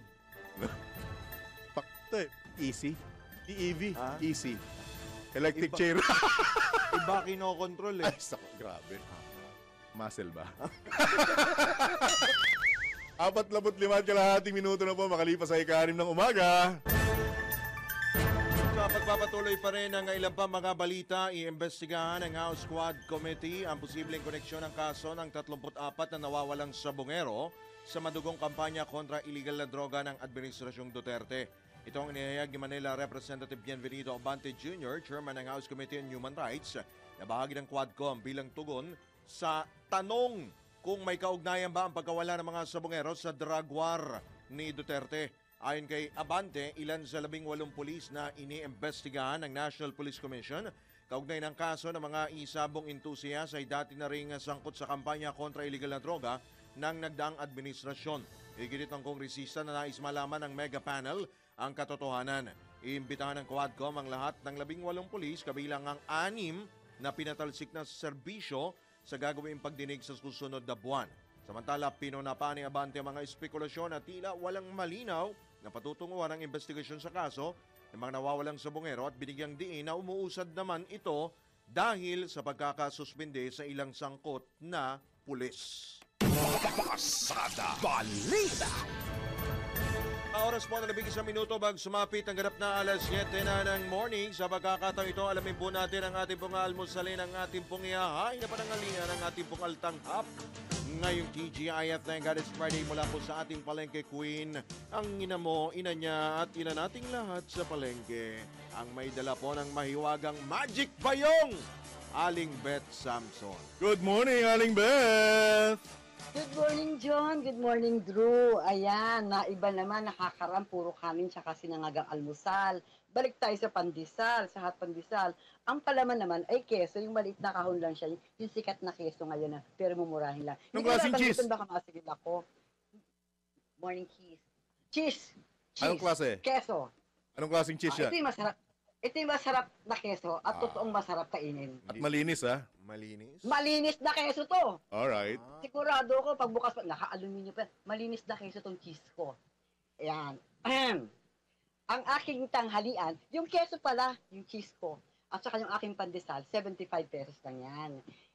Pakto eh. Easy. EEV. Ah? Easy. Electric Iba- chair. Iba kinokontrol eh. Ay, grabe. Muscle ba? 45 minuto na po makalipas sa ika-6 ng umaga. Sa pagpapatuloy pa rin ng ilang pa mga balita, iimbestigahan ng House Squad Committee ang posibleng koneksyon ng kaso ng 34 na nawawalang sabongero sa madugong kampanya kontra illegal na droga ng Administrasyong Duterte. Ito ang inihayag ni Manila Representative Bienvenido Abante Jr., Chairman ng House Committee on Human Rights, na bahagi ng Quadcom bilang tugon sa tanong kung may kaugnayan ba ang pagkawala ng mga sabongero sa drug war ni Duterte. Ayon kay Abante, ilan sa 18 pulis na iniimbestigahan ng National Police Commission kaugnay ng kaso ng mga isabong entusias ay dati na ring sangkot sa kampanya kontra illegal na droga ng nagdaang administrasyon. Iginit ng kongresista na nais malaman ng mega panel ang katotohanan. Iimbitahan ng Quadcom ang lahat ng 18 pulis kabilang ang 6 na pinatalsik na serbisyo sa gagawing pagdinig sa susunod na buwan. Samantala, pinunapa ni Abante ang mga espekulasyon at tila walang malinaw na patutunguhan ng investigasyon sa kaso ng mga nawawalang sabongero at binigyang diin na umuusad naman ito dahil sa pagkakasuspinde sa ilang sangkot na pulis. Pasada Balita. Oras po na 11 minuto bago sumapit ang ganap na alas 7 na ng morning. Sa pagkakataon ito, alamin po natin ang ating pong almusalin, ang ating pong ihahain na panangalian, ang ating pong altanghap. Ngayong TGIF na God is Friday mula po sa ating palengke queen, ang ina mo, ina niya at ina nating lahat sa palengke. Ang may dala po ng mahiwagang Magic Bayong, Aling Beth Samson. Good morning, Aling Beth! Good morning, John. Good morning, Drew. Ayan, naiba naman, nakakaram, puro kanin tsaka sinangagang almusal. Balik tayo sa pandesal, sa hot pandesal. Ang palaman naman ay keso, yung maliit na kahon lang siya, yung sikat na keso ngayon na, pero mumurahin lang. Anong klaseng cheese? Baka masigil ako. Morning cheese. Cheese! Anong klase? Keso. Anong klaseng cheese yan? Ito yung masarap. Ito yung masarap na keso at totoong masarap kainin. At malinis, ha? Malinis? Malinis na keso to! Alright. Sigurado ko, pagbukas pa, naka-aluminyo pa, malinis na keso tong cheese ko. Ayan. Ahem. Ang aking tanghalian, yung keso pala, yung cheese ko, at saka yung aking pandesal, 75 pesos lang yan.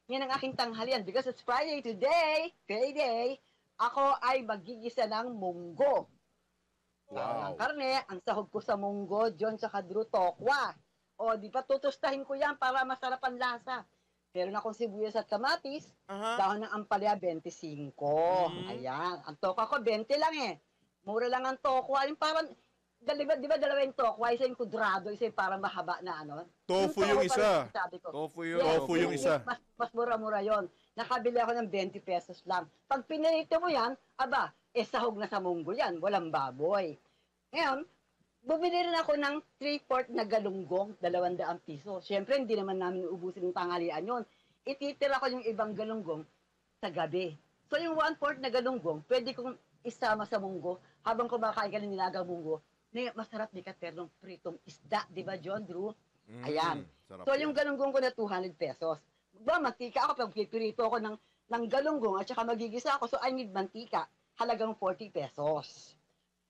Yan ang aking tanghalian because it's Friday today, payday, ako ay magigisa ng munggo. Wow. Ang karne, ang sahog ko sa munggo, John sa Drew, tokwa. O, di ba, tutustahin ko yan para masarap ang lasa. Pero na kung sibuyas at kamatis, dahon ng ampalaya, 25. Ayan. Ang tokwa ko, 20 lang eh. Mura lang ang tokwa. Yung parang, di ba dalawa yung tokwa? Isa yung kudrado, isa yung parang mahaba na ano. Tofu yung isa. Tofu yung isa. Mas mura-mura yon. Nakabili ako ng 20 pesos lang. Pag pinilito mo yan, aba, sahog na sa munggo yan. Walang baboy. Ngayon, bumili rin ako ng 3/4 na galunggong, 200 piso. Siyempre, hindi naman namin uubusin yung tanghalian yon. Ititira ko yung ibang galunggong sa gabi. So, yung 1/4 na galunggong, pwede kong isama sa munggo habang kumakain ka ng nilagang munggo. Masarap ni Katernong pritong isda, di ba, John, Drew? Ayan. So, yung galunggong ko na 200 pesos. Ba, mantika ako, pag pipirito ako ng galunggong at saka magigisa ako, so I need mantika. Halagang 40 pesos.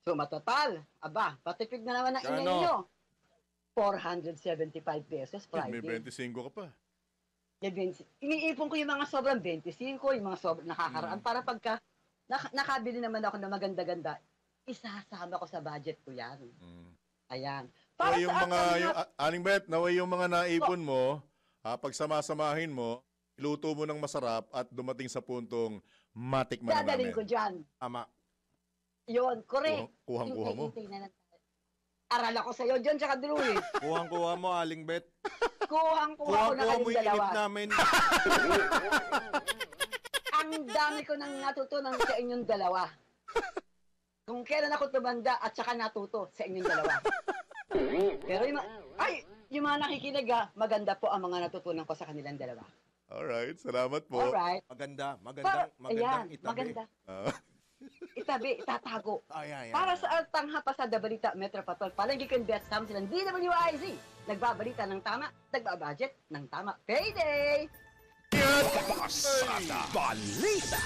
So, matotal, aba, patipid na naman ang ina ninyo. 475 pesos Friday. May 25 ka pa. Iniipon ko yung mga sobrang 25, yung mga sobrang nakakaraan, para pagka nakabili naman ako ng maganda-ganda, isasama ko sa budget ko yan. Ayan. Para yung mga, Aling Beth, naway yung mga naipon mo, pagsamasamahin mo, iluto mo ng masarap at dumating sa puntong matikman na namin. Dadaling ko dyan. Ama. Yun, correct. Kuhang-kuha mo. Aral ako sa'yo dyan, tsaka Drew eh. Kuhang-kuha mo, Aling Beth. Kuhang-kuha ko na Kuhang-kuha mo kayong yung dalawa. inip namin. Ang dami ko nang natutunan sa inyong dalawa. Kung kailan ako tumanda at saka natuto sa inyong dalawa. Pero yung mga nakikinig maganda po ang mga natutunan ko sa kanilang dalawa. Alright, salamat po. Alright. Magandang itabi. Maganda. itabi, itatago. Ay. Para sa Tangha Pasada Balita Metro Patrol, palanggikan Bet Sam silang DWIZ. Nagbabalita ng tama, nagbabudget ng tama. Payday! Pasada Balita.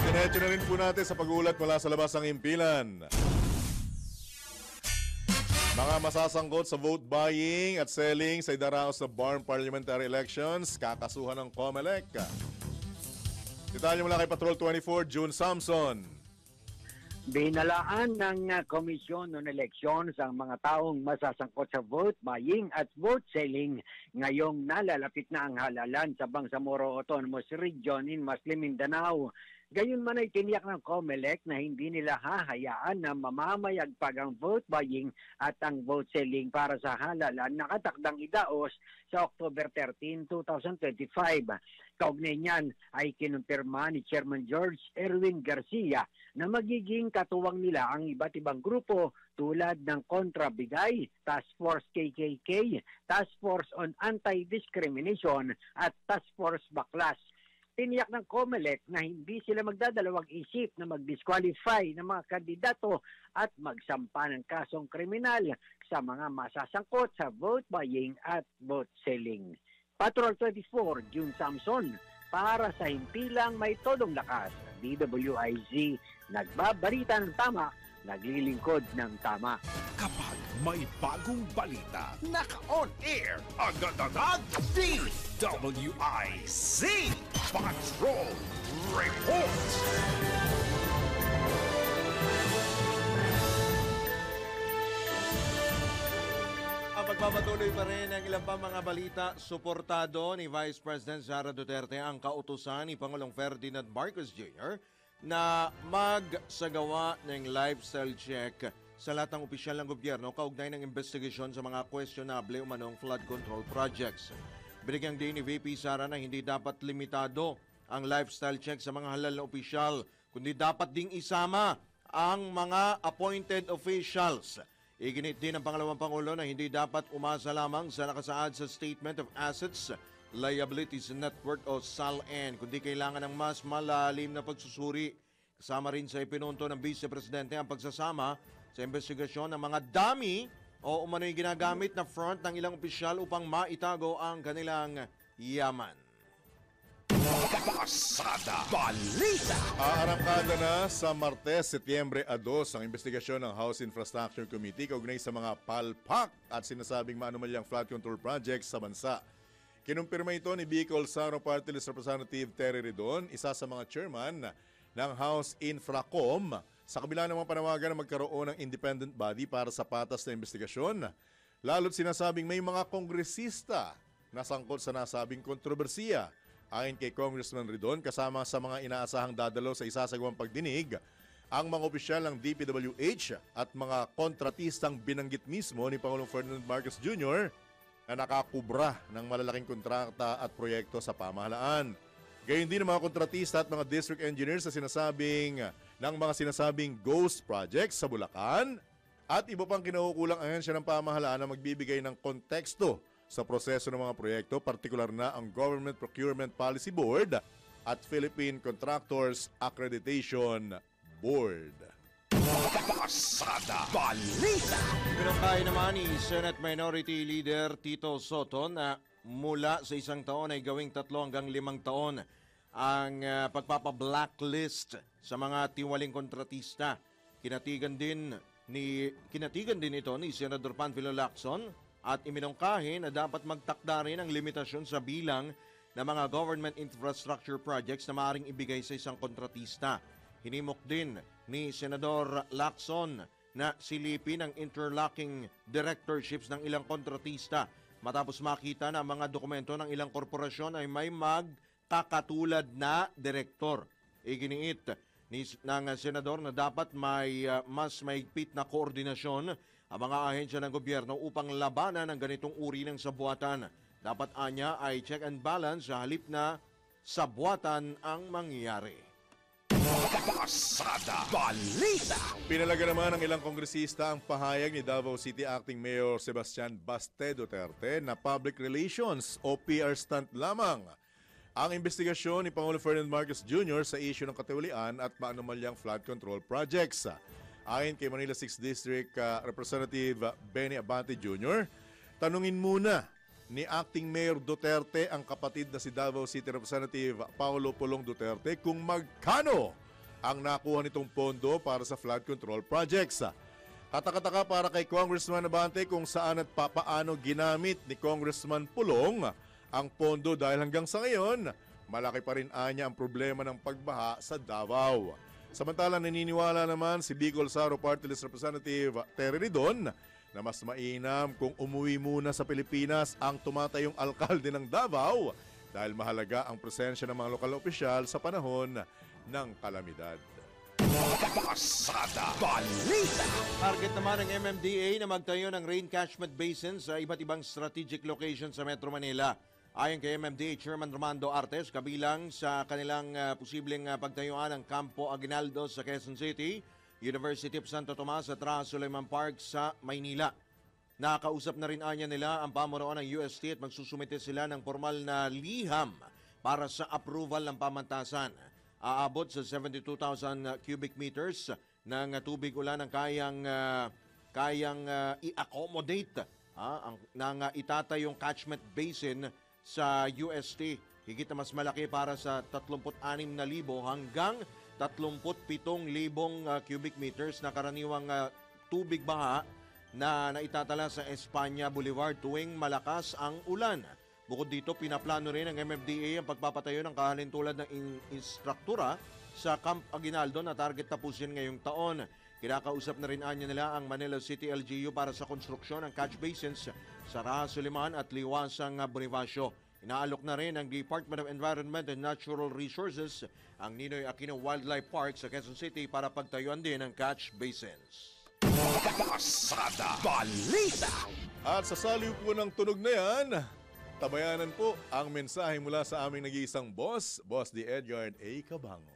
Diretso na rin po natin sa pag-ulat mula sa labas ng impilan. Mga masasangkot sa vote buying at selling sa idaraos na Barm Parliamentary Elections, kakasuhan ng COMELEC. Detalye mula kay Patrol 24, June Samson. Binalaan ng Komisyon ng Elections ang mga taong masasangkot sa vote buying at vote selling ngayong nalalapit na ang halalan sa Bangsamoro Autonomous Region in Muslim Mindanao. Gayunman ay tiniyak ng COMELEC na hindi nila hahayaan na mamamayagpag ang vote buying at ang vote selling para sa halalan na katakdang idaos sa October 13, 2025. Kaugnay niyan ay kinumpirma ni Chairman George Erwin Garcia na magiging katuwang nila ang iba't ibang grupo tulad ng Kontra Bigay, Task Force KKK, Task Force on Anti-Discrimination at Task Force Baklas. Tiniyak ng COMELEC na hindi sila magdadalawang isip na mag-disqualify ng mga kandidato at magsampa ng kasong kriminal sa mga masasangkot sa vote buying at vote selling. Patrol 24, June Samson, para sa himpilang may todong lakas. DWIZ, nagbabalita ng tama, naglilingkod ng tama. Kapag may bagong balita, naka-on air, agad-agad, DWIZ Patrol Report. Magpapatuloy pa rin ang ilang pa mga balita. Suportado ni Vice President Sara Duterte ang kautusan ni Pangulong Ferdinand Marcos Jr. na magsagawa ng lifestyle check sa lahat ng opisyal ng gobyerno kaugnay ng investigasyon sa mga questionable umanong flood control projects. Binigyang din ni VP Sara na hindi dapat limitado ang lifestyle check sa mga halal na opisyal, kundi dapat ding isama ang mga appointed officials. Iginit din ng Pangalawang Pangulo na hindi dapat umasa lamang sa nakasaad sa Statement of Assets, Liabilities and Net Worth o SALN, kundi kailangan ng mas malalim na pagsusuri. Kasama rin sa ipinunto ng Vice Presidente ang pagsasama sa investigasyon ng mga dami o umano'y ginagamit na front ng ilang opisyal upang maitago ang kanilang yaman. Pasada Balita. Aarangkada na sa Martes, Setyembre 2 ang investigasyon ng House Infrastructure Committee kaugnay sa mga palpak at sinasabing maanumalyang flood control projects sa bansa. Kinumpirma ito ni Bicol Saro Party List Representative Terry Redon, isa sa mga chairman ng House Infracom, sa kabila ng mga panawagan na magkaroon ng independent body para sa patas na investigasyon. Lalo't sinasabing may mga kongresista na sangkot sa nasabing kontrobersiya. Ayon kay Congressman Redon, kasama sa mga inaasahang dadalo sa isasagawang pagdinig, ang mga opisyal ng DPWH at mga kontratistang binanggit mismo ni Pangulong Ferdinand Marcos Jr. na nakakubra ng malalaking kontrakta at proyekto sa pamahalaan. Gayon din ang mga kontratista at mga district engineers sa mga sinasabing ghost projects sa Bulacan at iba pang kinakukulang ahensya ng pamahalaan na magbibigay ng konteksto sa proseso ng mga proyekto, partikular na ang Government Procurement Policy Board at Philippine Contractors Accreditation Board. Pasada Balita. Pinungkahi naman ni Senate Minority Leader Tito Soto na mula sa 1 taon ay gawing 3 hanggang 5 taon ang pagpapa-blacklist sa mga tiwaling kontratista. Kinatigan din ito ni Senador Panfilo Lacson at iminungkahi na dapat magtakda rin ang limitasyon sa bilang ng mga government infrastructure projects na maaaring ibigay sa isang kontratista. Hinimok din ni Senador Lacson na silipin ang interlocking directorships ng ilang kontratista matapos makita na ang mga dokumento ng ilang korporasyon ay may magkakatulad na direktor. Iginiit ng Senador na dapat may mas mahigpit na koordinasyon ang mga ahensya ng gobyerno upang labanan ang ganitong uri ng sabuatan. Dapat anya ay check and balance sa halip na sabuatan ang mangyayari. Pasada Balita. Pinalaga naman ng ilang kongresista ang pahayag ni Davao City Acting Mayor Sebastian Baste Duterte na public relations o PR stunt lamang ang investigasyon ni Pangulong Ferdinand Marcos Jr. sa issue ng katiwalian at maanumalyang flood control projects. Ayon kay Manila 6th District Representative Benny Abante Jr., tanungin muna ni Acting Mayor Duterte ang kapatid na si Davao City Representative Paulo Pulong Duterte kung magkano ang nakuha nitong pondo para sa flood control projects. Katakataka para kay Congressman Abante kung saan at papaano ginamit ni Congressman Pulong ang pondo dahil hanggang sa ngayon, malaki pa rin anya ang problema ng pagbaha sa Davao. Samantala naniniwala naman si Bicol Saro Party List Representative Terry Ridon na mas mainam kung umuwi muna sa Pilipinas ang tumatayong alkalde ng Davao dahil mahalaga ang presensya ng mga lokal na opisyal sa panahon ng kalamidad. Pasada Balita. Target naman ng MMDA na magtayo ng rain catchment basin sa iba't ibang strategic location sa Metro Manila. Ayon kay MMDA Chairman Romando Artes, kabilang sa kanilang posibleng pagtayuan ng Campo Aguinaldo sa Quezon City, University of Santo Tomas at Ra Suleiman Park sa Maynila. Nakausap na rin anya nila ang pamunuan ng UST at magsusumite sila ng formal na liham para sa approval ng pamantasan. Aabot sa 72,000 cubic meters ng tubig ulan ang kayang i-accommodate ng itatayong catchment basin sa UST. Higit na mas malaki para sa 36,000 hanggang 37,000 cubic meters na karaniwang tubig baha na naitatala sa Espanya Boulevard tuwing malakas ang ulan. Bukod dito, pinaplano rin ng MMDA ang pagpapatayo ng kahalintulad ng istruktura sa Camp Aguinaldo na target tapusin ngayong taon. Kinakausap na rin anya nila ang Manila City LGU para sa konstruksyon ng catch basins sa Ra Suleiman at Liwasang Bonifacio. Inaalok na rin ng Department of Environment and Natural Resources ang Ninoy Aquino Wildlife Park sa Quezon City para pagtayuan din ng catch basins. Pasada Balita. At sa saliw po ng tunog na yan, tabayanan po ang mensahe mula sa aming nag-iisang boss, Boss D. Edgar A. Cabangon.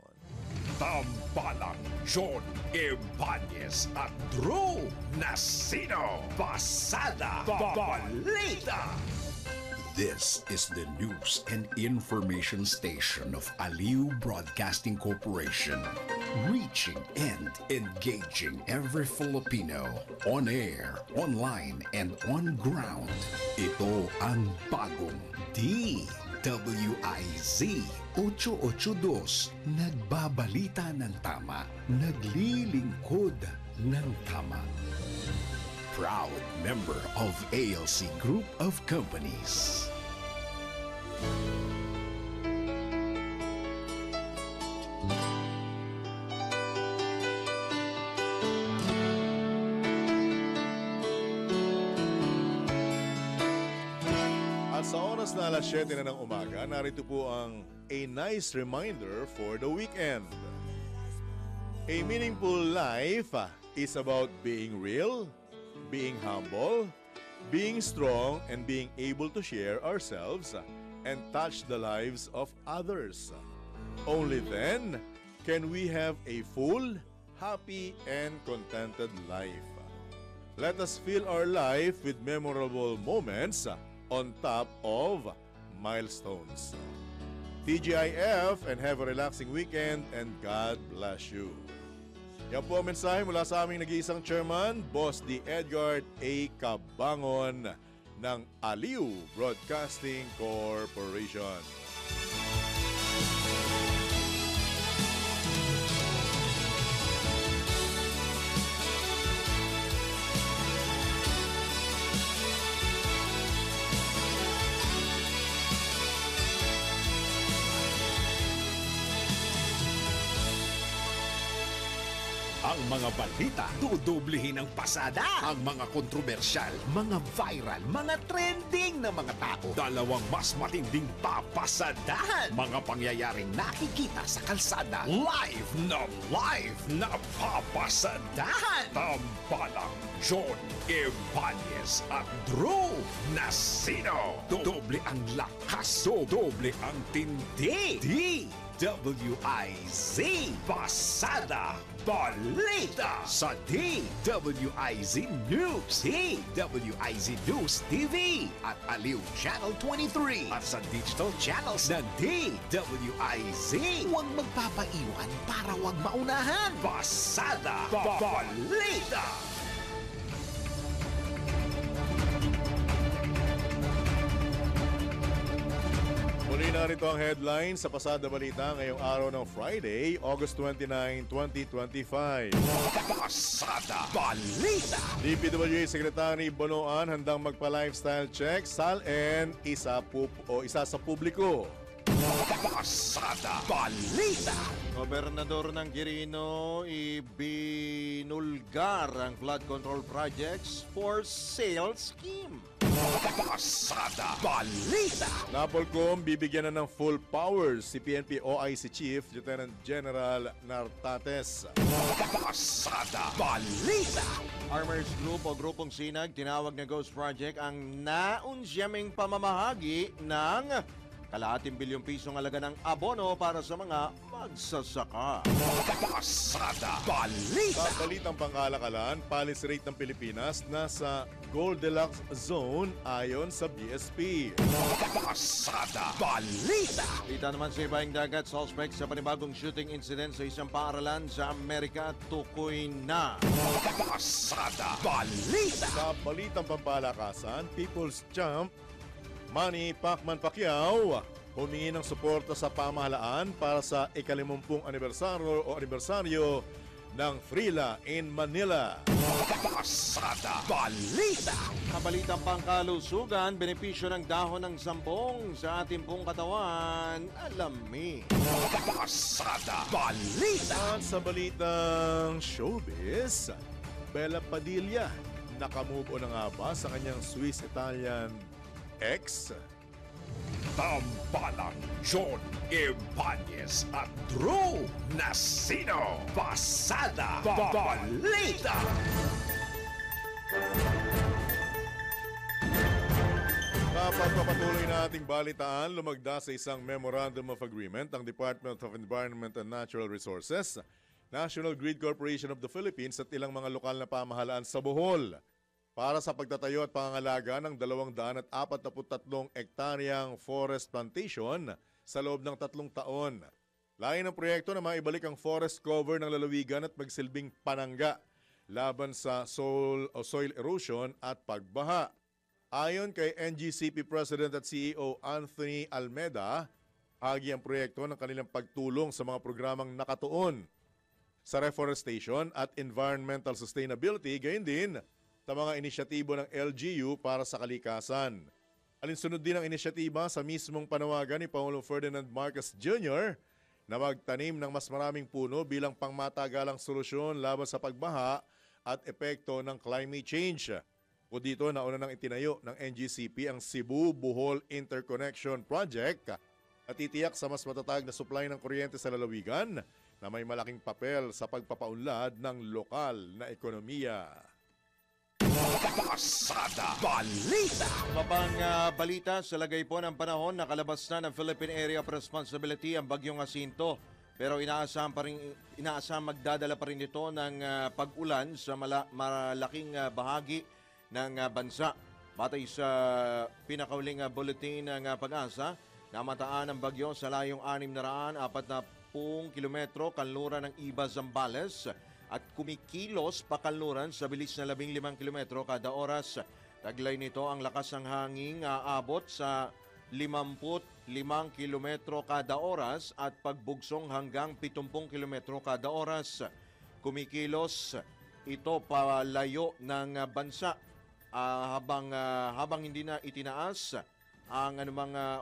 Tambalang John Ibanez at Drew Nasino. Pasada Balita. This is the news and information station of Aliw Broadcasting Corporation. Reaching and engaging every Filipino on air, online, and on ground. Ito ang bagong DWIZ 882. Nagbabalita ng tama, naglilingkod ng tama. Proud member of ALC Group of Companies. At sa oras na alas 7 na ng umaga, narito po ang A Nice Reminder for the Weekend. A meaningful life is about being real, being humble, being strong, and being able to share ourselves and touch the lives of others. Only then can we have a full, happy, and contented life. Let us fill our life with memorable moments on top of milestones. TGIF and have a relaxing weekend and God bless you. Yan po ang mensahe mula sa aming nag-iisang chairman, Boss D. Edgar A. Cabangon ng Aliw Broadcasting Corporation. Ang mga balita, dudublehin ng pasada. Ang mga kontrobersyal, mga viral, mga trending na mga tao. Dalawang mas matinding papasadahan. Mga pangyayaring nakikita sa kalsada. Live na papasadahan. Tambalang John Ibanez at Drew Nasino. Doble ang lakas, doble ang tindi. DWIZ Pasada Balita sa DWIZ News, DWIZ News TV at Aliw Channel 23 at sa digital channels ng DWIZ. Huwag magpapaiwan para huwag maunahan. Pasada Balita. Muli narito ang headline sa Pasada Balita ngayong araw ng Friday, August 29, 2025. Pasada Balita. DPWH Secretary Bonoan handang magpa-lifestyle check, SALN, isa sa publiko. Pasada Balita. Gobernador ng Quirino ibinulgar ang flood control projects for sale scheme. Pasada Balita. Napolcom bibigyan na ng full powers si PNP OIC Chief Lieutenant General Nartates. Pasada Balita. Armors Group o Grupong Sinag tinawag na Ghost Project ang naunsyaming pamamahagi ng kalahating bilyong pisong halaga ng abono para sa mga magsasaka. Pasada Balita. Sa balitang pangkalakalan, policy rate ng Pilipinas nasa Goldilocks zone ayon sa BSP. Pasada Balita. Kita naman sa ibaing dagat, suspect sa panibagong shooting incident sa isang paaralan sa Amerika, tukoy na. Pasada Balita. Sa balitang pampalakasan, People's Champ Manny Pacquiao humingi ng suporta sa pamahalaan para sa ika-50 anibersaryo ng Frila in Manila. Pasada Balita. Sa balitang pangkalusugan, benepisyo ng dahon ng sambong sa ating pong katawan, alami. Pasada Balita. At sa balitang showbiz, Bella Padilla nakamove on na nga ba sa kanyang Swiss-Italian ex? Tambalang John Ibanez at Drew Nasino. Pasada Balita. Kapagpapatuloy na ating balitaan, lumagda sa isang Memorandum of Agreement ang Department of Environment and Natural Resources, National Grid Corporation of the Philippines at ilang mga lokal na pamahalaan sa Bohol para sa pagtatayo at pangangalaga ng 243 ektaryang forest plantation sa loob ng 3 taon. Layo ng proyekto na maibalik ang forest cover ng lalawigan at magsilbing panangga laban sa soil erosion at pagbaha. Ayon kay NGCP President at CEO Anthony Almeda, hagi ang proyekto ng kanilang pagtulong sa mga programang nakatuon sa reforestation at environmental sustainability, gayon din sa mga inisyatibo ng LGU para sa kalikasan. Alinsunod din ang inisyatiba sa mismong panawagan ni Pangulong Ferdinand Marcos Jr. na magtanim ng mas maraming puno bilang pangmatagalang solusyon laban sa pagbaha at epekto ng climate change. O dito, nauna nang itinayo ng NGCP ang Cebu-Bohol Interconnection Project at titiyak sa mas matatag na supply ng kuryente sa lalawigan na may malaking papel sa pagpapaunlad ng lokal na ekonomiya. Pasada Balita. Mabang balita sa lagay po ng panahon, nakalabas na ng Philippine Area of Responsibility ang Bagyong Jacinto. Pero inaasahang magdadala pa rin ito ng pag-ulan sa malaking bahagi ng bansa. Batay sa pinakauling bulletin ng pag-asa, namataan ang bagyo sa layong 640 kilometro kanluran ng Iba, Zambales at kumikilos pakanluran sa bilis na 15 kilometro kada oras. Taglay nito ang lakas ng hangin aabot sa 55 kilometro kada oras at pagbugsong hanggang 70 kilometro kada oras. Kumikilos ito palayo ng bansa habang hindi na itinaas ang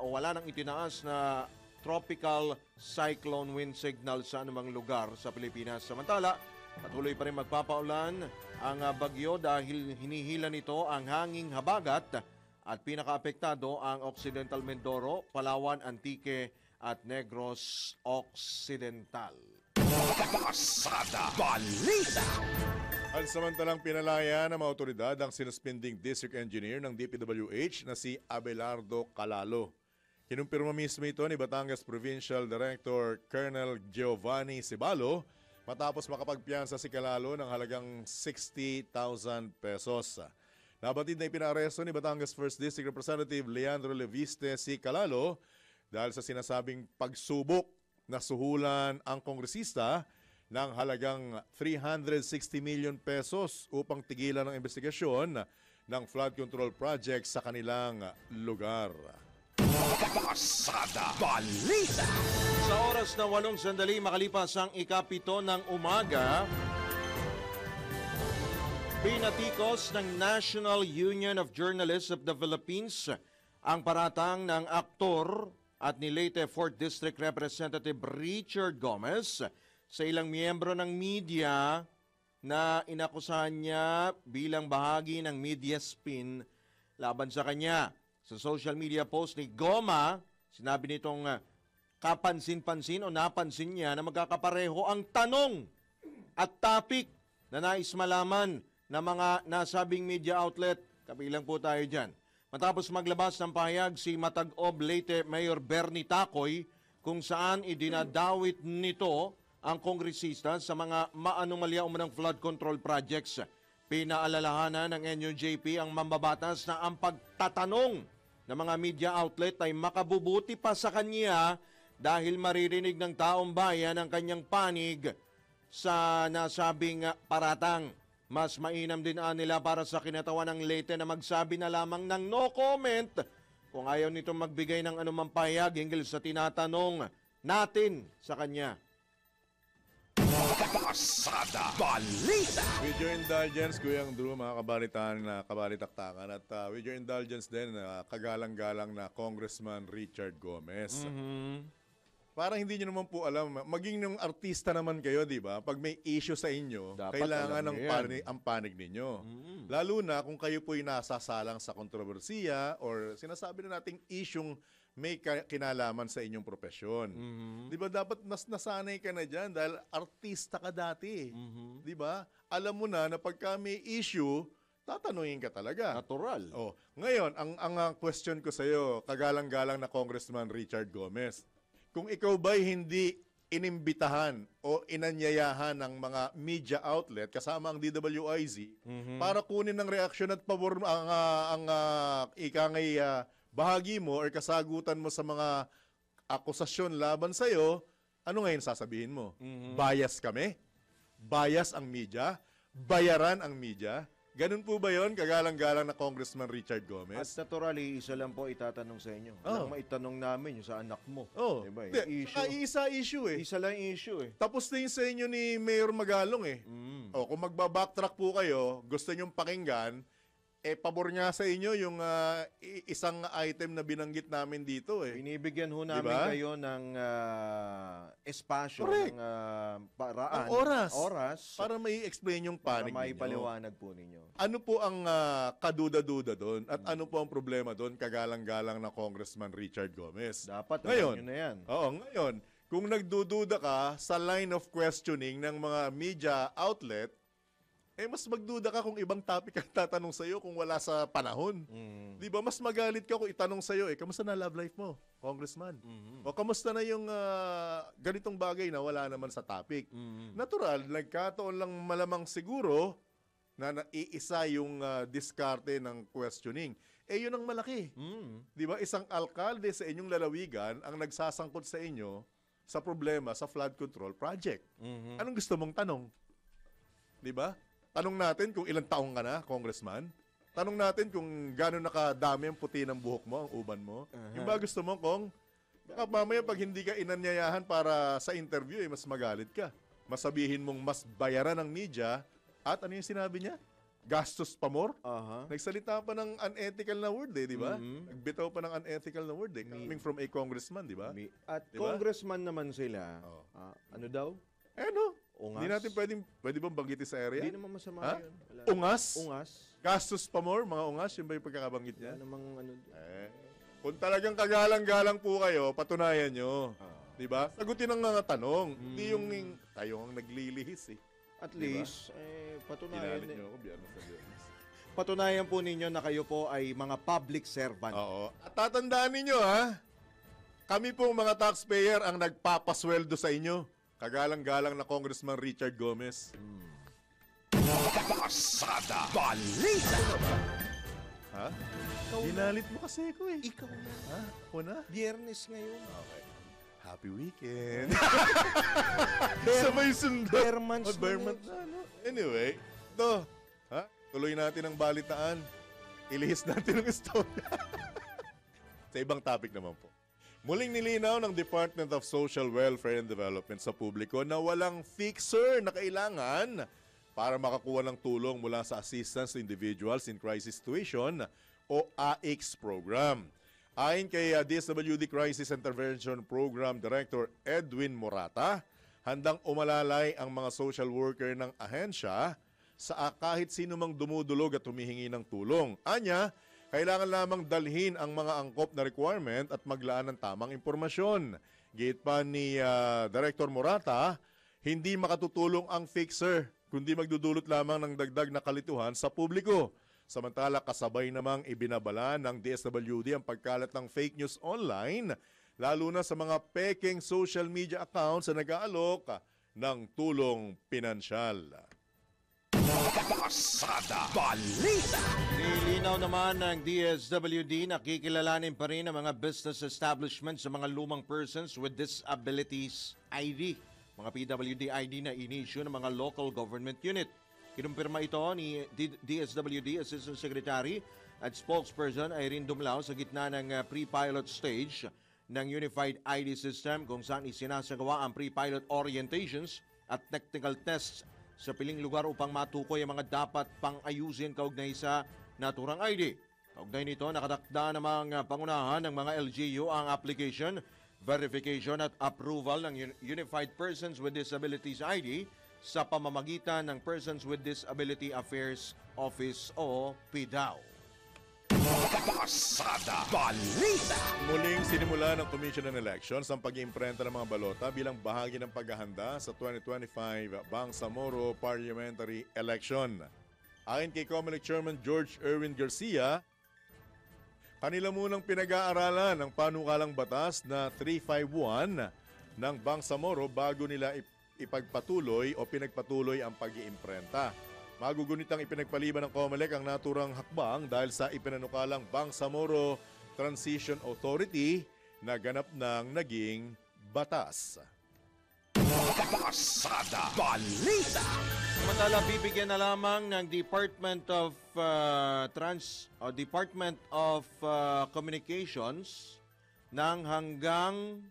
wala nang itinaas na tropical cyclone wind signal sa anumang lugar sa Pilipinas. Samantala, patuloy pa rin magpapaulan ang bagyo dahil hinihila nito ang hanging habagat at pinakaapektado ang Occidental Mindoro, Palawan, Antique at Negros Occidental. Pasada Balita. Samantalang pinalaya ng mga otoridad ang sinuspending district engineer ng DPWH na si Abelardo Calalo. Kinumpirma mismo ito ni Batangas Provincial Director Colonel Giovanni Cibalo matapos makapagpiyansa si Calalo ng halagang 60,000 pesos. Nabatid na ipinaaresto ni Batangas 1st District Representative Leandro Leviste si Calalo dahil sa sinasabing pagsubok na suhulan ang kongresista ng halagang 360 million pesos upang tigilan ang investigasyon ng flood control project sa kanilang lugar. Pasada Balita. Sa oras na 8 sandali makalipas ang ikapito ng umaga, pinatikos ng National Union of Journalists of the Philippines ang paratang ng aktor at ni Leyte 4th District Representative Richard Gomez sa ilang miyembro ng media na inakusahan niya bilang bahagi ng media spin laban sa kanya. Sa social media post ni Goma, sinabi nitong kapansin-pansin o napansin niya na magkakapareho ang tanong at topic na nais malaman ng mga nasabing media outlet. Kabilang po tayo dyan. Matapos maglabas ng pahayag si Matag-Ob Leyte Mayor Bernie Tacoy kung saan idinadawit nito ang kongresista sa mga maanomalya umanang flood control projects. Pinaalalahanan ng NUJP ang mambabatas na ang pagtatanong ng mga media outlet ay makabubuti pa sa kanya dahil maririnig ng taong bayan ang kanyang panig sa nasabing paratang. Mas mainam din nila para sa kinatawan ng Leyte na magsabi na lamang ng no comment kung ayaw nito magbigay ng anumang pahayag hinggil sa tinatanong natin sa kanya. Pasada Balita. With your indulgence, Kuyang Drew, mga kabalitaan na kabalitaktakan. At with your indulgence din, kagalang-galang na Congressman Richard Gomez. Parang hindi nyo naman po alam, maging ng artista naman kayo, di ba? Pag may issue sa inyo, dapat kailangan ng ang panig ninyo. Lalo na kung kayo po'y nasasalang sa kontrobersiya or sinasabi na nating isyung may kinalaman sa inyong propesyon. Di ba dapat nasanay ka na dyan dahil artista ka dati. Di ba? Alam mo na pagka may issue, tatanungin ka talaga. Natural. Oh, ngayon, ang question ko sa iyo, kagalang-galang na Congressman Richard Gomez, kung ikaw ba'y hindi inimbitahan o inanyayahan ng mga media outlet kasama ang DWIZ para kunin ng reaksyon at pabor ang ikangay bahagi mo or kasagutan mo sa mga akusasyon laban sa'yo, ano ngayon sasabihin mo? Bias kami? Bias ang media? Bayaran ang media? Ganun po ba yon, kagalang-galang na Congressman Richard Gomez? At naturally, isa lang po itatanong sa inyo. Lang maitanong namin yung sa anak mo. Diba? Issue eh. Isa lang issue eh. Tapos din sa inyo ni Mayor Magalong eh. Kung magbabacktrack po kayo, gusto nyong pakinggan, pabor nga sa inyo yung isang item na binanggit namin dito eh. Binibigyan ho namin kayo ng espasyo, ng paraan. Ang oras. Para may explain yung panig ninyo. Para maipaliwanag po ninyo. Ano po ang kaduda-duda doon? At ano po ang problema doon, kagalang-galang na Congressman Richard Gomez? Dapat ngayon, na yan. Oo, ngayon, kung nagdududa ka sa line of questioning ng mga media outlet, mas magduda ka kung ibang topic ang tatanong sa'yo kung wala sa panahon. Di ba? Mas magalit ka kung itanong sa'yo, kamusta na love life mo, Congressman? O kamusta na yung ganitong bagay na wala naman sa topic? Natural, nagkataon lang malamang siguro na naiisa yung diskarte ng questioning. Yun ang malaki. Di ba? Isang alkalde sa inyong lalawigan ang nagsasangkot sa inyo sa problema sa flood control project. Anong gusto mong tanong? Di ba? Tanong natin kung ilang taong ka na, Congressman. Tanong natin kung gano'n nakadami ang puti ng buhok mo, ang uban mo. Yung ba gusto mo kung mamaya pag hindi ka inanyayahan para sa interview, mas magalit ka. Masabihin mong mas bayaran ng media at ano yung sinabi niya? Gastos pa more? Nagsalita pa ng unethical na word di ba? Nagbitaw pa ng unethical na word coming from a congressman, di ba? At diba? Congressman naman sila. Ano daw? Ungas? Hindi natin pwede bang banggitin sa area? Hindi naman masama yun. Ungas? Ungas? Gastos pa more, mga ungas? Yun ba yung pagkakabanggit niya? Ano? Kung talagang kagalang-galang po kayo, patunayan nyo. Di ba? Sagutin ang mga tanong. Hindi yung tayo ang naglilihis eh. At least, patunayan. Ginalit nyo ako, biyernes na biyernes. Patunayan po ninyo na kayo po ay mga public servant. Oo. At tatandaan ninyo Kami pong mga taxpayer ang nagpapasweldo sa inyo. Kagalang-galang na Congressman Richard Gomez. Pasada Balita. Ha? Ginalit mo kasi ako eh. Ikaw na. Ha? Ako na? Biyernes ngayon. Okay. Happy weekend. Sabay sundo. Bare months na Bare months na, no? Anyway, ito. Ha? Tuloy natin ang balitaan. Ilihis natin ang istorya. Sa ibang topic naman po. Muling nilinaw ng Department of Social Welfare and Development sa publiko na walang fixer na kailangan para makakuha ng tulong mula sa Assistance to Individuals in Crisis Situation o AICS program. Ayon kay DSWD Crisis Intervention Program Director Edwin Morata, handang umalalay ang mga social worker ng ahensya sa kahit sino mang dumudulog at humihingi ng tulong. Anya, kailangan lamang dalhin ang mga angkop na requirement at maglaan ng tamang impormasyon. Gate pa ni Director Morata, hindi makatutulong ang fixer, kundi magdudulot lamang ng dagdag na kalituhan sa publiko. Samantala, kasabay namang ibinabala ng DSWD ang pagkalat ng fake news online, lalo na sa mga peking social media accounts na nag-aalok ng tulong pinansyal. Pasada Balita. Nilinaw naman ng DSWD na kikilalanin pa rin ang mga business establishments sa mga lumang persons with disabilities ID, mga PWD ID na in-issue ng mga local government unit. Kinumpirma ito ni DSWD Assistant Secretary at Spokesperson Irene Dumlao sa gitna ng pre-pilot stage ng Unified ID System kung saan isinasagawa ang pre-pilot orientations at technical tests sa piling lugar upang matukoy ang mga dapat pang-ayusin kaugnay sa naturang ID. Kaugnay nito, nakatakda namang pangunahan ng mga LGU ang application, verification at approval ng Unified Persons with Disabilities ID sa pamamagitan ng Persons with Disability Affairs Office o PDAO. Pasada Balita. Muling sinimula ng Commission on Elections ang pag-iimprenta ng mga balota bilang bahagi ng paghahanda sa 2025 Bangsamoro Parliamentary Election. Ayon kay COMELEC Chairman George Erwin Garcia, kanila munang pinag-aaralan ang panukalang batas na 351 ng Bangsamoro bago nila ipagpatuloy o pinagpatuloy ang pag-iimprenta. Magugunitang ipinagpaliban ng COMELEC ang naturang hakbang dahil sa ipinanukalang Bangsamoro Transition Authority na ganap ng naging batas. Pasada Balita. Samantala, bibigyan na lamang ng Department of Communications ng hanggang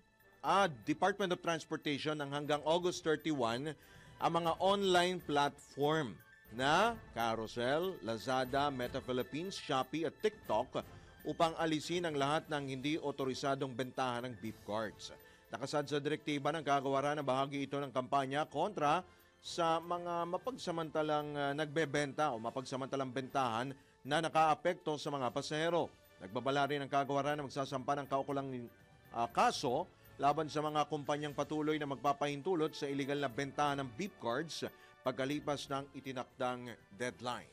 Department of Transportation ng hanggang August 31 ang mga online platform na Carousel, Lazada, Meta Philippines, Shopee at TikTok upang alisin ang lahat ng hindi otorisadong bentahan ng beef cards. Nakasad sa direktiba ng kagawaran na bahagi ito ng kampanya kontra sa mga mapagsamantalang nagbebenta o mapagsamantalang bentahan na nakaapekto sa mga pasahero. Nagbabala rin ang kagawaran na magsasampa ng kaukulang kaso laban sa mga kumpanyang patuloy na magpapahintulot sa iligal na bentahan ng beef cards pagkalipas ng itinakdang deadline.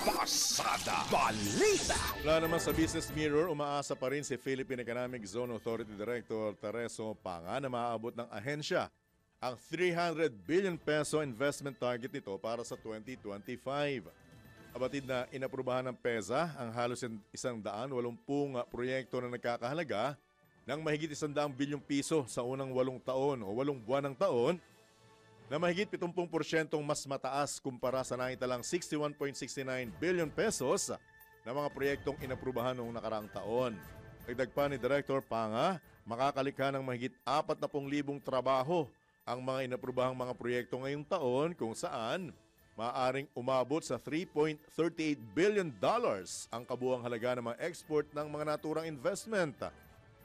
Pasada Balita. Wala naman sa Business Mirror, umaasa pa rin si Philippine Economic Zone Authority Director Tereso Panga na maaabot ng ahensya ang 300 billion peso investment target nito para sa 2025. Abatid na inaprubahan ng PEZA ang halos 180 proyekto na nagkakahalaga ng mahigit 100 bilyong piso sa unang 8 taon o 8 buwan ng taon, na mahigit 70% mas mataas kumpara sa naitalang 61.69 billion pesos na mga proyektong inaprubahan noong nakaraang taon. Dagdag pa ni Director Panga, makakalikha ng mahigit 40,000 trabaho ang mga inaprubahang mga proyekto ngayong taon kung saan maaaring umabot sa $3.38 billion ang kabuuang halaga ng mga export ng mga naturang investment.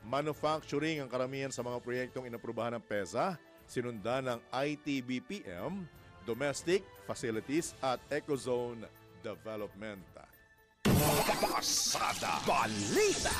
Manufacturing ang karamihan sa mga proyektong inaprubahan ng PEZA, sinundan ng ITBPM, Domestic Facilities at Ecozone Development. Pasada Balita.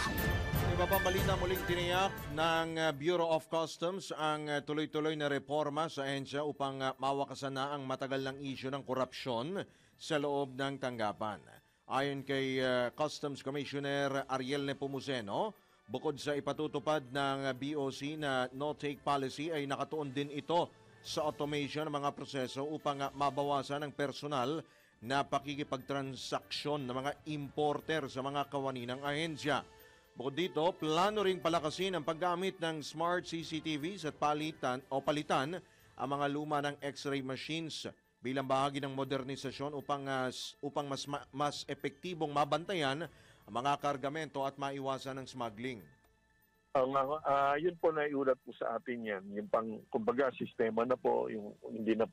Iba pang balita, muling tiniyak ng Bureau of Customs ang tuloy-tuloy na reforma sa ahensya upang mawakasan na ang matagal ng isyu ng korupsyon sa loob ng tanggapan. Ayon kay Customs Commissioner Ariel Nepomuceno, Bukod sa ipatutupad ng BOC na no-take policy ay nakatuon din ito sa automation ng mga proseso upang mabawasan ang personal na pakikipagtransaksyon ng mga importer sa mga kawani ng ahensya. Bukod dito, plano ring palakasin ang paggamit ng smart CCTVs at palitan ang mga luma ng X-ray machines bilang bahagi ng modernisasyon upang mas epektibong mabantayan ang mga kargamento at maiwasan ang smuggling. Yun po na iulat po sa atin yan. Yung kumbaga, sistema na po, yung hindi na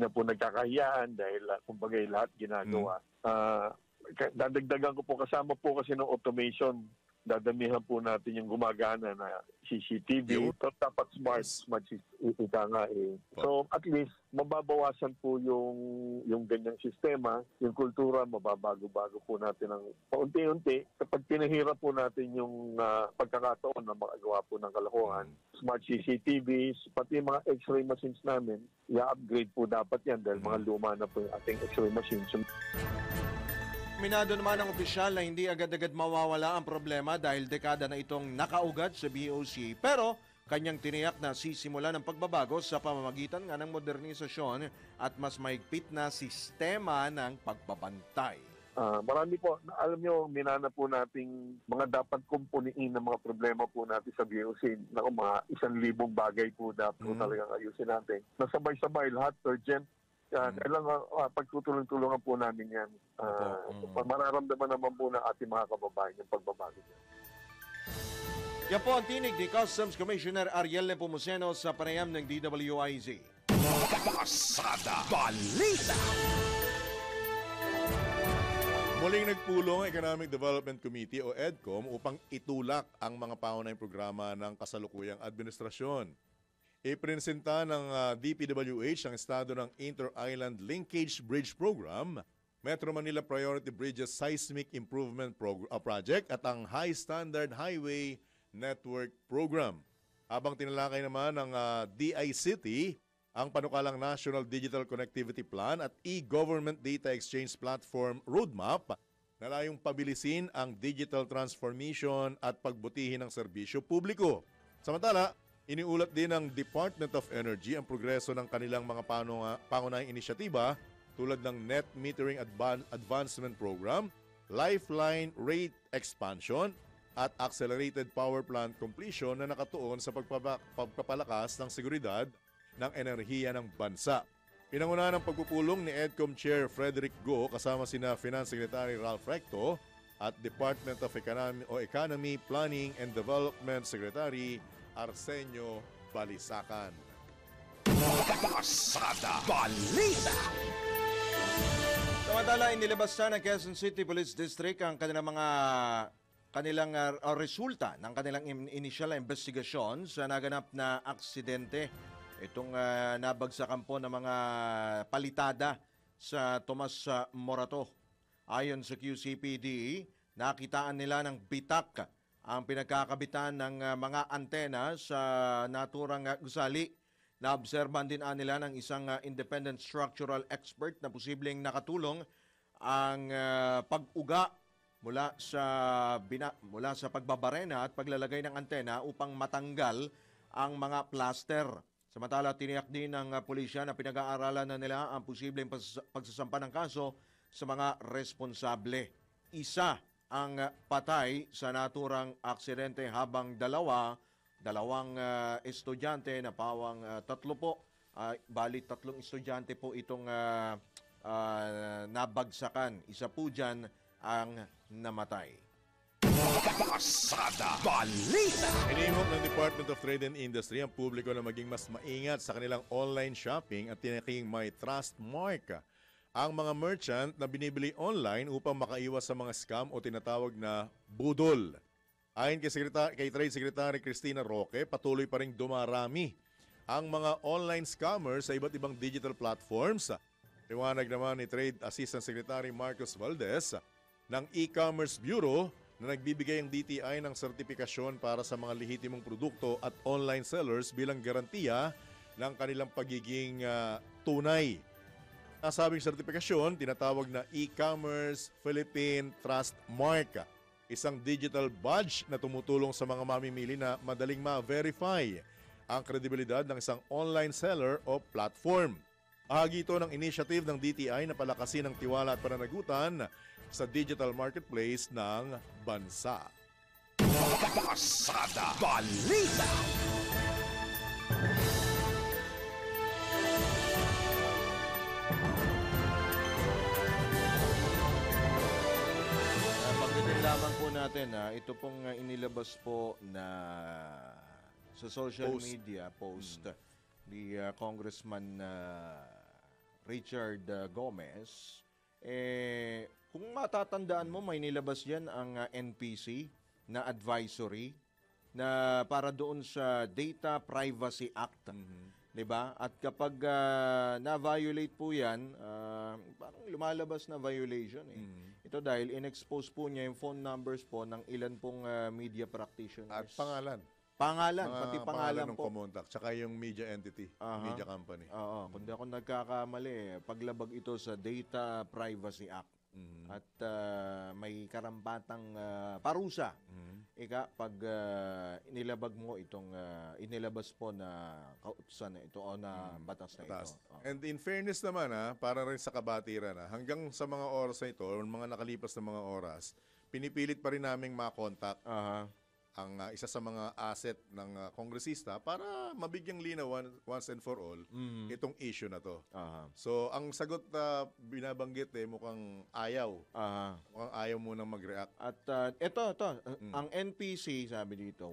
po nagkakahiyaan dahil kumbaga lahat ginagawa. Dadagdagan ko po, kasama po kasi ng automation, dadamihan po natin yung gumagana na CCTV. Dapat smart ika nga eh. So at least mababawasan po yung ganyang sistema, yung kultura, mababago-bago po natin ng paunti-unti. Kapag pinahirap po natin yung pagkakataon na makagawa po ng kalokohan, smart CCTVs, pati mga X-ray machines namin, i-upgrade po dapat yan dahil mga luma na po yung ating X-ray machines. Minado naman ang opisyal na hindi agad-agad mawawala ang problema dahil dekada na itong nakaugat sa BOC. Pero kanyang tiniyak na sisimula ng pagbabago sa pamamagitan nga ng modernisasyon at mas mahigpit na sistema ng pagbabantay. Marami po, alam nyo, minana po nating mga dapat kumpuniin ng mga problema po natin sa BOC. Mga 1,000 bagay po dapat talagang ayusin natin. Nasabay-sabay lahat, urgent. Kailangan pagtutulong-tulungan po namin yan. Mararamdaman naman po ng ating mga kababayan yung pagbabago niya. Yan po ang tinig ni Customs Commissioner Ariel Nepomuceno sa panayam ng DWIZ. Pasada Balita! Muling nagpulong ang Economic Development Committee o EDCOM upang itulak ang mga paunahing programa ng kasalukuyang administrasyon. Ipresenta ng DPWH ang estado ng Inter-Island Linkage Bridge Program, Metro Manila Priority Bridges Seismic Improvement Project at ang High Standard Highway Network Program. Habang tinalakay naman ng DICT ang panukalang National Digital Connectivity Plan at E-Government Data Exchange Platform Roadmap na layong pabilisin ang digital transformation at pagbutihin ng serbisyo publiko. Samantala, iniulat din ng Department of Energy ang progreso ng kanilang mga pangunahing inisyatiba tulad ng Net Metering Advancement Program, Lifeline Rate Expansion at Accelerated Power Plant Completion na nakatuon sa pagpapalakas ng seguridad ng enerhiya ng bansa. Pinangunahan ng pagpupulong ni EDCOM Chair Frederick Go kasama sina Finance Secretary Ralph Recto at Department of Economy, Planning and Development Secretary Arsenio Balisacan. Pasada Balita! Samantala, inilabas na ng Quezon City Police District ang kanilang resulta ng kanilang initial investigasyon sa naganap na aksidente. Itong nabagsakan po ng mga palitada sa Tomas Morato. Ayon sa QCPD, nakitaan nila ng bitak ang pinagkakabitan ng mga antena sa naturang gusali. Naobserbahan din nila ng isang independent structural expert na posibleng nakatulong ang pag-uga mula sa pagbabarena at paglalagay ng antena upang matanggal ang mga plaster. Samantala, tiniyak din ng pulisya na pinag-aaralan na nila ang posibleng pagsasampa ng kaso sa mga responsable. Isa ang patay sa naturang aksidente habang dalawang estudyante na pawang tatlo po. Bali, 3 estudyante po itong nabagsakan. Isa po dyan ang namatay. Pasada Balita! Inihok ng Department of Trade and Industry ang publiko na maging mas maingat sa kanilang online shopping at tinaking may trust mark ang mga merchant na binibili online upang makaiwas sa mga scam o tinatawag na budol. Ayon kay Trade Secretary Cristina Roque, patuloy pa rin dumarami ang mga online scammers sa iba't ibang digital platforms. Liwanag naman ni Trade Assistant Secretary Marcos Valdez ng E-Commerce Bureau na nagbibigay ang DTI ng sertipikasyon para sa mga lehitimong produkto at online sellers bilang garantiya ng kanilang pagiging tunay. Nasabing sertipikasyon, tinatawag na E-Commerce Philippine Trust Mark. isang digital badge na tumutulong sa mga mamimili na madaling ma-verify ang kredibilidad ng isang online seller o platform. Ahagi ito ng initiative ng DTI na palakasin ang tiwala at pananagutan sa digital marketplace ng bansa. Pasada Balita. Pagdating lamang po natin, ito pong inilabas po na sa social media post ni Congressman Richard Gomez. Kung matatandaan mo, may nilabas yan ang NPC na advisory na para doon sa Data Privacy Act. Diba? At kapag na-violate po yan, parang lumalabas na violation. Ito dahil in-expose po niya yung phone numbers po ng ilan pong media practitioners. At pangalan. Pangalan, pati pangalan ng po. kumontak, tsaka yung media entity, media company. Oo, kung di ako nagkakamali, paglabag ito sa Data Privacy Act. At may karampatang parusa. Pag inilabag mo itong inilabas po na kautusan na ito o na batas na ito. And in fairness naman, para rin sa kabatiran, hanggang sa mga oras na ito, o mga nakalipas na mga oras, pinipilit pa rin naming makontak ang isa sa mga asset ng kongresista para mabigyang linaw once and for all itong issue na to. So, ang sagot na binabanggit mukhang ayaw. Mukhang ayaw munang mag-react. At ito, ang NPC, sabi dito,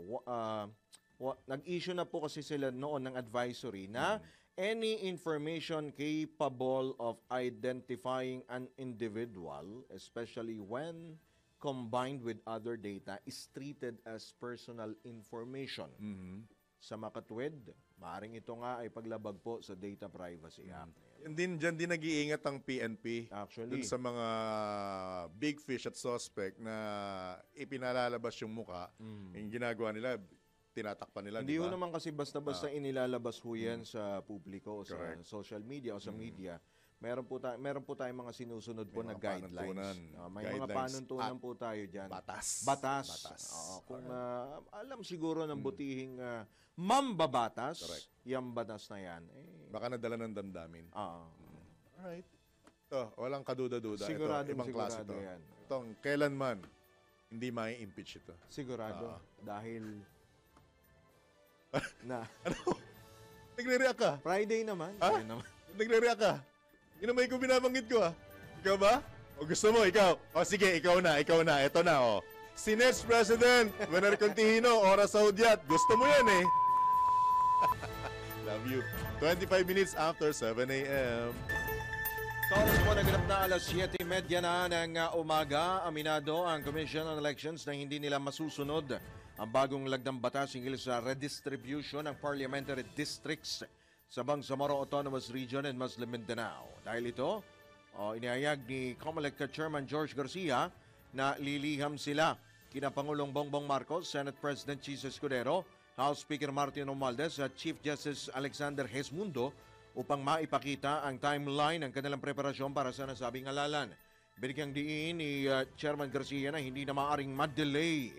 nag-issue na po kasi sila noon ng advisory na any information capable of identifying an individual, especially when combined with other data, is treated as personal information. Sa makatwid, maaaring ito nga ay paglabag po sa Data Privacy Act. Diyan din nag-iingat ang PNP. Actually. Dun sa mga big fish at suspect na ipinalalabas yung muka, yung ginagawa nila, tinatakpan nila, Hindi di ba? ho naman kasi basta-basta inilalabas ho yan sa publiko o sa social media o sa media. Meron po tayong mga sinusunod po na guidelines. May mga panuntunan po tayo diyan. Batas. Kung alam siguro ng butihing mambabatas, yung batas na yan. Baka nadala ng damdamin. Alright. Walang kaduda-duda. Sigurado, ibang klase ito. yan. Itong kailanman, hindi mai-impeach ito. Sigurado. Dahil Nagre-react ka? Friday naman. Nagre-react ka? Yun naman yung binabanggit ko, Ikaw ba? O gusto mo, ikaw? O sige, ikaw na. Ito na, Si Nets President, Winner Contihino, Oras sa Hudyat. Gusto mo yan, Love you. 25 minutes after 7 a.m. Sa oras po naganap na alas 7:30 na ng umaga, aminado ang Commission on Elections na hindi nila masusunod ang bagong lagdang batas hinggil sa redistribution ng parliamentary districts sa Bangsamoro Autonomous Region and Muslim Mindanao. Dahil ito, inihayag ni COMELEC Chairman George Garcia na liliham sila kina Pangulong Bongbong Marcos, Senate President Chis Escudero, House Speaker Martin Romualdez at Chief Justice Alexander Hesmundo upang maipakita ang timeline ng kanilang preparasyon para sa nasabing halalan. Binigyang diin ni Chairman Garcia na hindi na maaaring ma-delay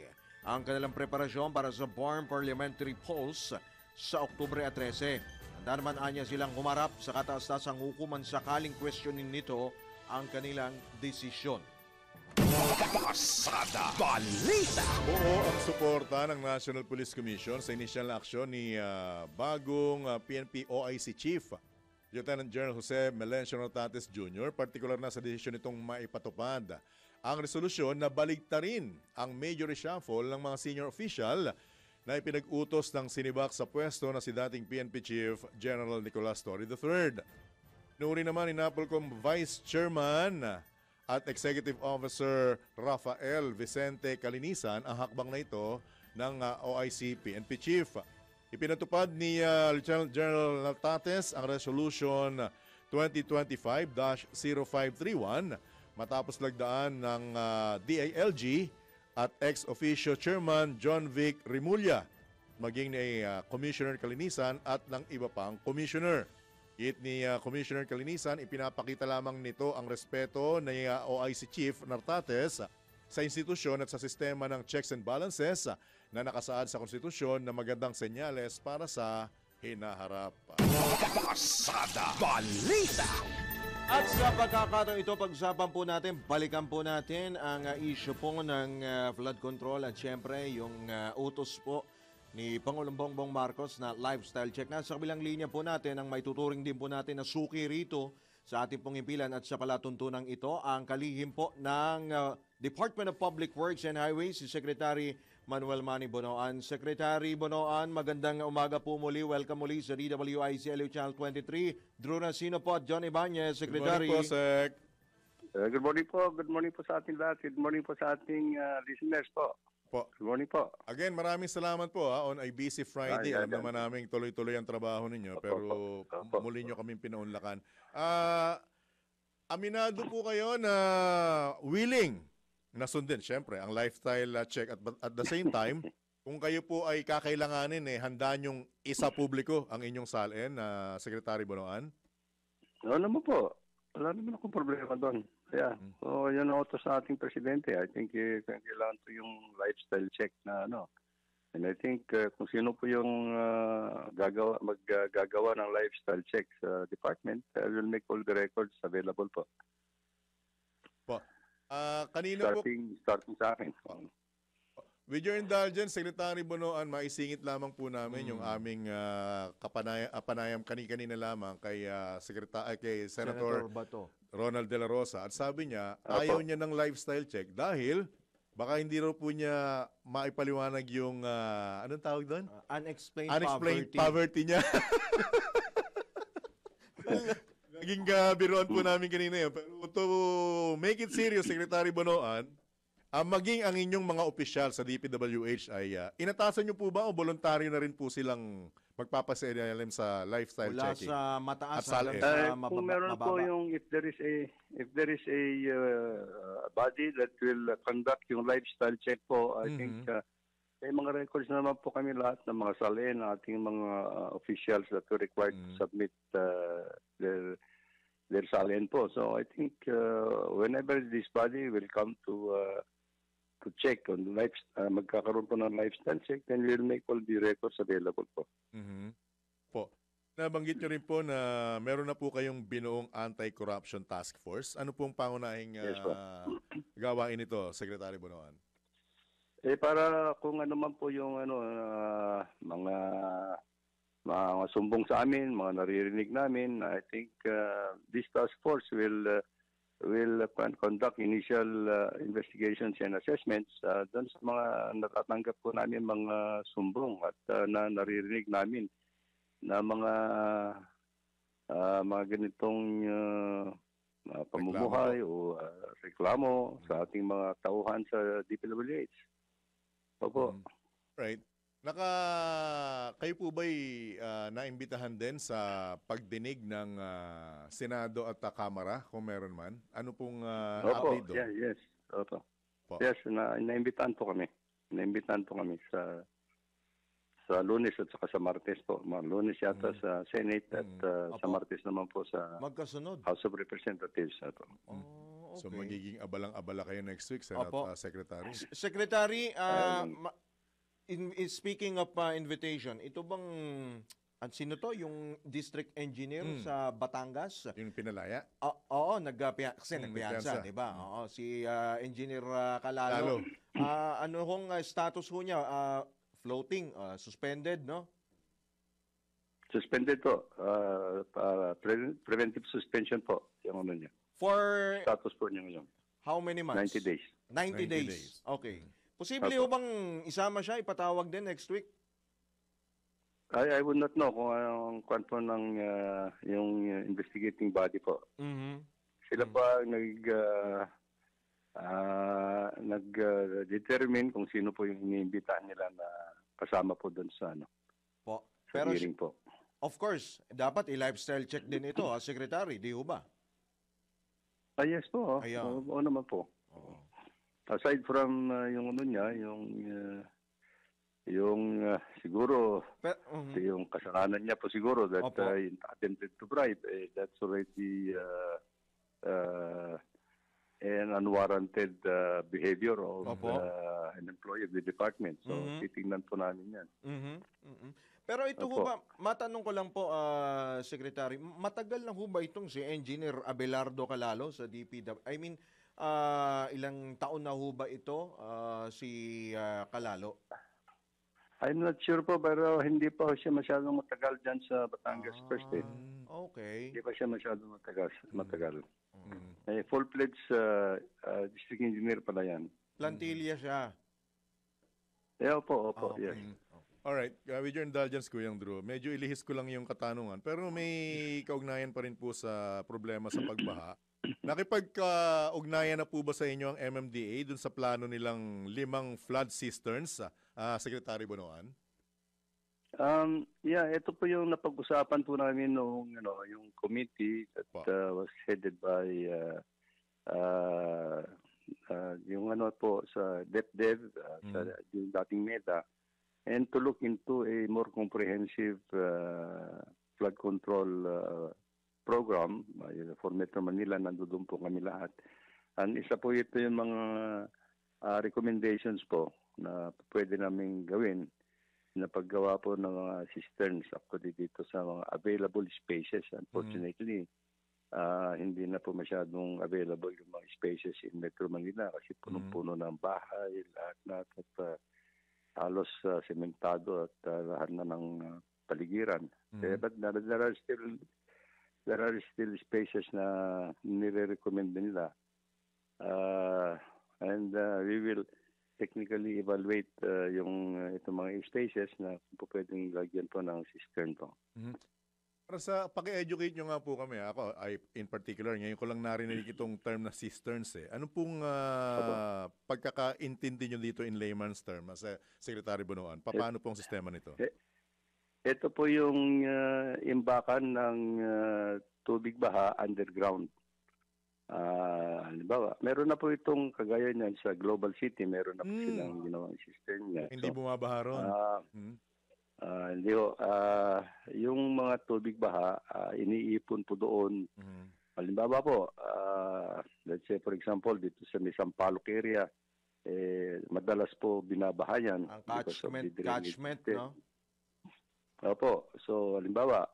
ang kanilang preparasyon para sa Barm Parliamentary Polls sa Oktubre 13. Handa naman anya silang humarap sa kataas-tasang hukuman sakaling questionin nito ang kanilang desisyon. Pasada Balita. Oo, ang suporta ng National Police Commission sa inisyal na aksyon ni bagong PNP OIC Chief, Lieutenant General Jose Melencio Nartates Jr., partikular na sa desisyon nitong maipatupad ang resolusyon na baligtarin ang major reshuffle ng mga senior official na ipinag-utos ng sinibak sa pwesto na si dating PNP Chief General Nicolas Torre III. Nuri naman ni NAPOLCOM Vice Chairman at Executive Officer Rafael Vicente Calinisan ang hakbang na ito ng OIC PNP Chief. Ipinatupad ni Lieutenant General Nartates ang Resolution 2025-0531 matapos lagdaan ng DILG at ex-officio Chairman John Vic Rimulya, maging ni Commissioner Calinisan at ng iba pang commissioner. It ni Commissioner Calinisan, ipinapakita lamang nito ang respeto ni OIC Chief Nartates sa institusyon at sa sistema ng checks and balances na nakasaad sa konstitusyon na magandang senyales para sa hinaharap. Pasada Balita! At sa pagkakataon ito, pag-usapan po natin, balikan po natin ang issue po ng flood control at syempre yung utos po ni Pangulong Bongbong Marcos na lifestyle check. Nasa kabilang linya po natin, ang maituturing din po natin na suki rito sa ating pong himpilan at sa palatuntunang ito, ang kalihim po ng Department of Public Works and Highways, si Secretary Manuel Manny Bonoan. Secretary Bonoan, magandang umaga po muli. Welcome muli sa DWIC LU Channel 23. Drew Nasino po at John Ibanez, Secretary. Good morning po, Sec. Good morning po. Good morning po sa ating lahat. Good morning po sa ating listeners po. Good morning po. Again, maraming salamat po on a busy Friday. Alam naman namin tuloy-tuloy ang trabaho ninyo, pero muli nyo kaming pinaunlakan. Aminado po kayo na willing na sundin, syempre, ang lifestyle check at the same time, kung kayo po ay kakailanganin, handa nyong isa publiko ang inyong salin, Secretary Bonoan? Oo naman po. Wala naman akong problema doon. Kaya, yun ang utos sa ating presidente. I think kailangan to yung lifestyle check na ano. And I think kung sino po yung maggagawa ng lifestyle check sa department, will make all the records available po. Kanina starting sa akin. With your indulgence, Secretary Bonoan, maisingit lamang po namin yung aming kapanayam kanina lamang kay kay Senator Bato. Ronald De La Rosa. At sabi niya, ayaw niya ng lifestyle check dahil baka hindi raw po niya maipaliwanag yung, anong tawag doon? Unexplained poverty niya. Naging biruan po namin kanina yun. Pero to make it serious, Secretary Bonoan, maging ang inyong mga opisyal sa DPWH ay inatasan nyo po ba o voluntaryo na rin po silang magpapasailalim sa lifestyle checking? Mula sa mataas hanggang sa kung meron po yung if there is a body that will conduct yung lifestyle check po, I think may mga records naman po kami lahat ng mga salin, ating mga officials that were required to submit their salin po. So I think whenever this body will come to check on magkakaroon po ng lifestyle check, then we'll make all the records available po. Nabanggit nyo rin po na meron na po kayong binuong anti-corruption task force. Ano pong pangunahing gawain ito, Secretary Bonoan? Para kung ano man po yung mga sumbong sa amin, mga naririnig namin, I think this task force will conduct initial investigations and assessments doon sa mga natatanggap po namin mga sumbong at na naririnig namin na mga ganitong pamumuhay o reklamo sa ating mga tauhan sa DPWH. Opo. Right. Kayo po ba'y naimbitahan din sa pagdinig ng Senado at Kamara kung meron man? Ano pong update doon? Yes. Opo. Yes, naimbitahan po kami. Naimbitahan po kami sa Lunes at saka sa Martes po. Lunes yata sa Senate at sa Martes naman po sa magkasunod House of Representatives. Okay. So magiging abalang-abala kayo next week, Secretary? Secretary, speaking of invitation, ito bang sino to? Yung district engineer sa Batangas? Yung pinalaya? Oo, nagpiyansa, di ba? Oo, si Engineer Calalo. Ano hong status ho niya? Floating, suspended, no? Suspended po. Preventive suspension po. Yung ano niya. For status po niya ngayon. How many months? 90 days. 90 days. Okay. Posible ho bang isama siya, ipatawag din next week? I would not know kung anong kwanto ng yung investigating body po. Sila pa nag-determine kung sino po yung iniimbitahan nila na kasama po doon sa Pero hearing po. Of course, dapat i-lifestyle check din ito, Secretary, di ho ba? Yes po. Oo naman po. Aside from yung ano niya, yung siguro yung kasalanan niya po siguro that attempted to bribe, that's already an unwarranted behavior of Opo. an employee of the department. So, titingnan po namin yan. Pero ito ho Opo. ba, matanong ko lang po, Secretary, matagal na ho ba itong si Engineer Abelardo Calalo sa DPW? I mean, ilang taon na ho ba ito, si Calalo? I'm not sure po, pero hindi pa ho siya masyadong matagal dyan sa Batangas First Aid. Okay. Hindi pa siya masyadong matagal. Full-fledged district engineer pala yan. Plantilla siya. Opo, yes. Alright, with your indulgence, Kuyang Drew, medyo ilihis ko lang yung katanungan, pero may kaugnayan pa rin po sa problema sa pagbaha. Nakipagka-ugnayan na po ba sa inyo ang MMDA dun sa plano nilang 5 flood cisterns, Secretary Bonoan? Ito po yung napag-usapan po namin noong yung committee that was headed by yung sa DepDev, sa yung dating MEDA, and to look into a more comprehensive flood control program for Metro Manila. Nandoon po kami lahat. And isa po ito yung mga recommendations po na pwede naming gawin na paggawa po ng mga cisterns actually dito sa mga available spaces. Unfortunately, hindi na po masyadong available yung mga spaces in Metro Manila kasi punong-puno ng bahay, lahat at halos sementado at lahat na ng paligiran. But there are still spaces na nire-recommend nila. And we will technically evaluate itong mga spaces na po pwedeng lagyan po ng cistern po. Para sa paki-educate nyo nga po kami, ako in particular, ngayon ko lang narinig itong term na cisterns. Ano pong pagkakaintindi nyo dito in layman's term, as Secretary Bonoan? Paano pong sistema nito? Ito po yung imbakan ng tubig baha underground. Halimbawa, meron na po itong kagaya niyan sa Global City, meron na po silang ginawang cistern niya. Hindi bumabaha ron? Hindi ho. Yung mga tubig baha, iniipon po doon. Halimbawa po, let's say for example, dito sa Sampaloc area, madalas po binabaha yan. Ang catchment, no? Opo. So, halimbawa,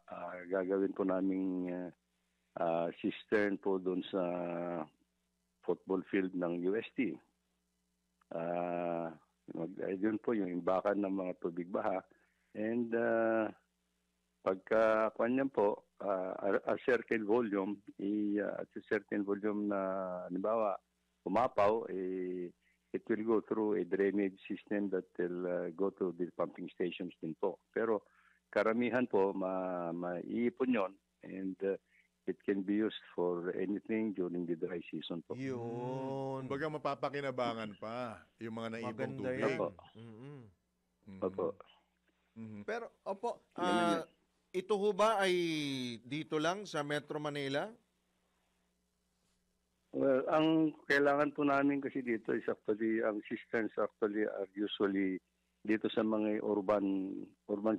gagawin po naming cistern po doon sa football field ng UST. Yun po yung imbakan ng mga tubig baha. And pagka kanyan po, a certain volume, at a certain volume na halimbawa umapaw, it will go through a drainage system that will go to the pumping stations din po. Pero karamihan po, maiipon yon and it can be used for anything during the dry season po. Yun. Baga mapapakinabangan pa yung mga naipong Maganda tubig. Opo. Opo. Pero, ito ho ba ay dito lang sa Metro Manila? Well, ang kailangan po namin kasi dito is actually, ang cisterns actually are usually dito sa mga urban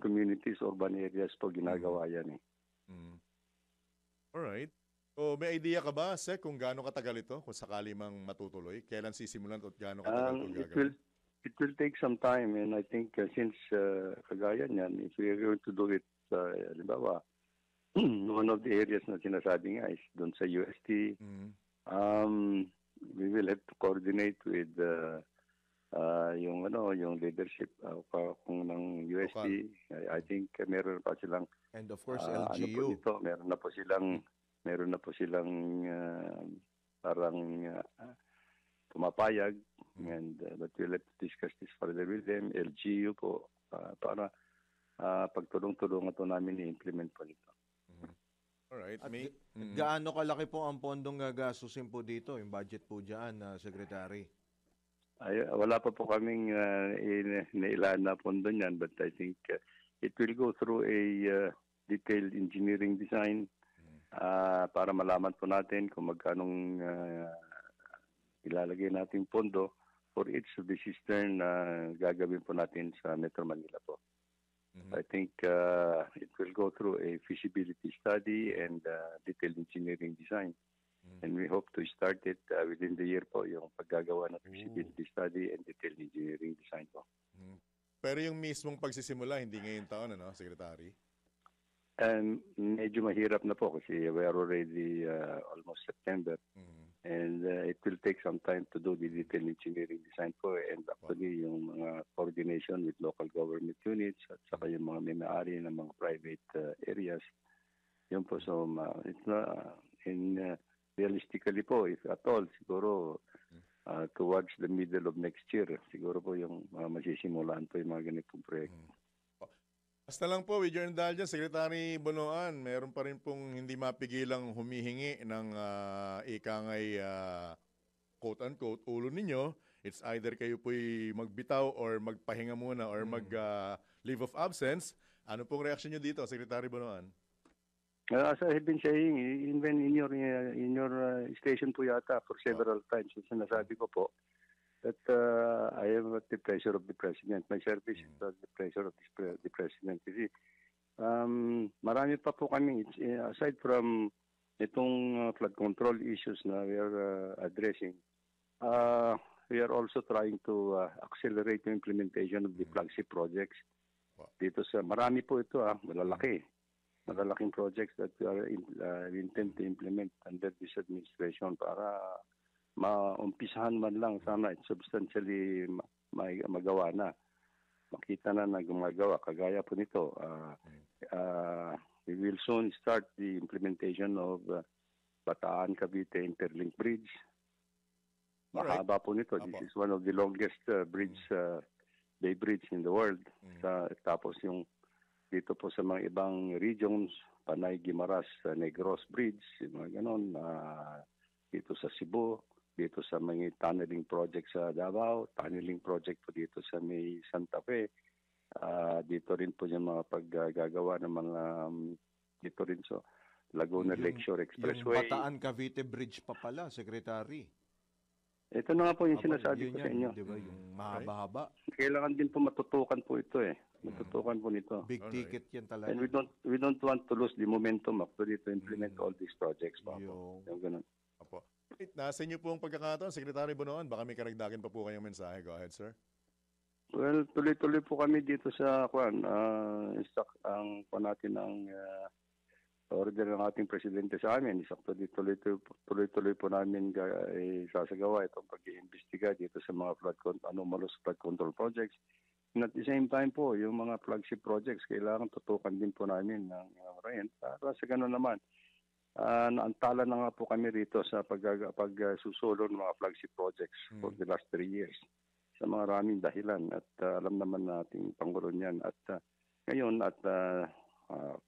communities, urban areas po ginagawa yan eh. Alright. So, may idea ka ba, Sek, kung gaano katagal ito? Kung sakali mang matutuloy? Kailan sisimulan at gaano katagal itong gagawin? It will take some time, and I think since kagaya niyan, if we are going to do it, halimbawa, one of the areas na sinasabi nga is doon sa UST, we will have to coordinate with yung leadership kung ng UST. I think meron pa silang and of course LGU. Meron na po silang parang pumapayag, and but we'll have to discuss this further with them. LGU po para pagtulong-tulungan po namin i-implement po nito. Alright. Gaano kalaki po ang pondong gagastusin po dito, yung budget po dyan, Secretary? Wala pa po kaming nailaan na pondo niyan, but I think it will go through a detailed engineering design para malaman po natin kung magkanong ilalagay nating pondo for each of the cistern na gagawin po natin sa Metro Manila po. I think it will go through a feasibility study and detailed engineering design. And we hope to start it within the year po, yung paggagawa ng feasibility study and detailed engineering design po. Pero yung mismong pagsisimula, hindi ngayong taon, ano, Secretary? Medyo mahirap na po kasi we are already almost September. And it will take some time to do the detailed engineering design po, and actually yung mga coordination with local government units at saka yung mga may-ari ng mga private areas. Yun po, so it's not, realistically po, if at all, siguro towards the middle of next year, siguro po yung masisimulaan po yung mga ganitong proyekto. Basta lang po, with your indulgence, Secretary Bonoan, meron pa rin pong hindi mapigilang humihingi ng ikangay quote-unquote ulo ninyo. It's either kayo po'y magbitaw or magpahinga muna or mag-leave of absence. Ano pong reaction nyo dito, Secretary Bonoan? As I have been saying, even in your station po yata for several times, sinasabi ko po, that I am at the pressure of the President. My service is at the pressure of the President. Kasi marami pa po kami, aside from itong flood control issues na we are addressing, we are also trying to accelerate the implementation of the flagship projects. Dito sa, marami po ito, malalaking projects that we intend to implement under this administration para maumpisahan man lang sana it substantially magawa na. Makita na gumagawa. Kagaya po nito, we will soon start the implementation of Bataan Cavite Interlink Bridge. Mahaba po nito. This is one of the longest bay bridge in the world. Tapos yung dito po sa mga ibang regions, Panay, Guimaras, Negros Bridge, yung mga ganon, dito sa Cebu, dito sa mga tunneling project sa Davao, tunneling project po dito sa may Santa Fe, dito rin po yung mga paggagawa ng mga, dito rin sa Laguna Lakeshore Expressway. Yung Bataan Cavite Bridge pa pala, Secretary. Ito na nga po yung sinasabi ko sa inyo. Diba, yung mahaba-haba. Kailangan din po matutukan po ito Matutukan po nito. Big ticket yan talaga. And we don't want to lose the momentum actually to implement all these projects pa po. Yung ganun. Opo. Nasa inyo po ang pagkakataon, Secretary Bonoan. Baka may karagdagan pa po kayong mensahe. Go ahead, sir. Well, tuloy-tuloy po kami dito sa ang natin ng order ng ating presidente sa amin. Tuloy-tuloy po namin sasagawa itong pag-iimbestiga dito sa mga anomalous flood control projects. And at the same time po, yung mga flagship projects, kailangan tutukan din po namin ng rent. Para sa gano'n naman, naantala na nga po kami rito sa pagsusulo ng mga flagship projects for the last 3 years. Sa mga maraming dahilan at alam naman nating Pangulo niyan. At ngayon,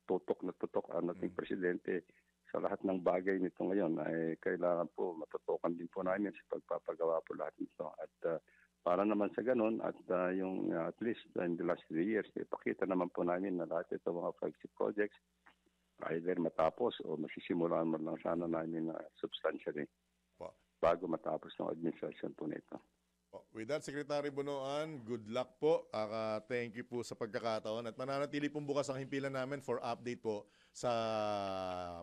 tutok ang ating presidente sa lahat ng bagay nito ngayon ay kailangan po matutukan din po namin sa pagpapagawa po lahat nito. At para naman sa ganun at yung at least in the last 3 years, ipakita naman po namin na lahat ito mga flagship projects either matapos o masisimulan mo lang sana namin substantially bago matapos ng administrasyon po nito. With that, Secretary Bonoan, good luck po. Thank you po sa pagkakataon at mananatili pong bukas ang himpilan namin for update po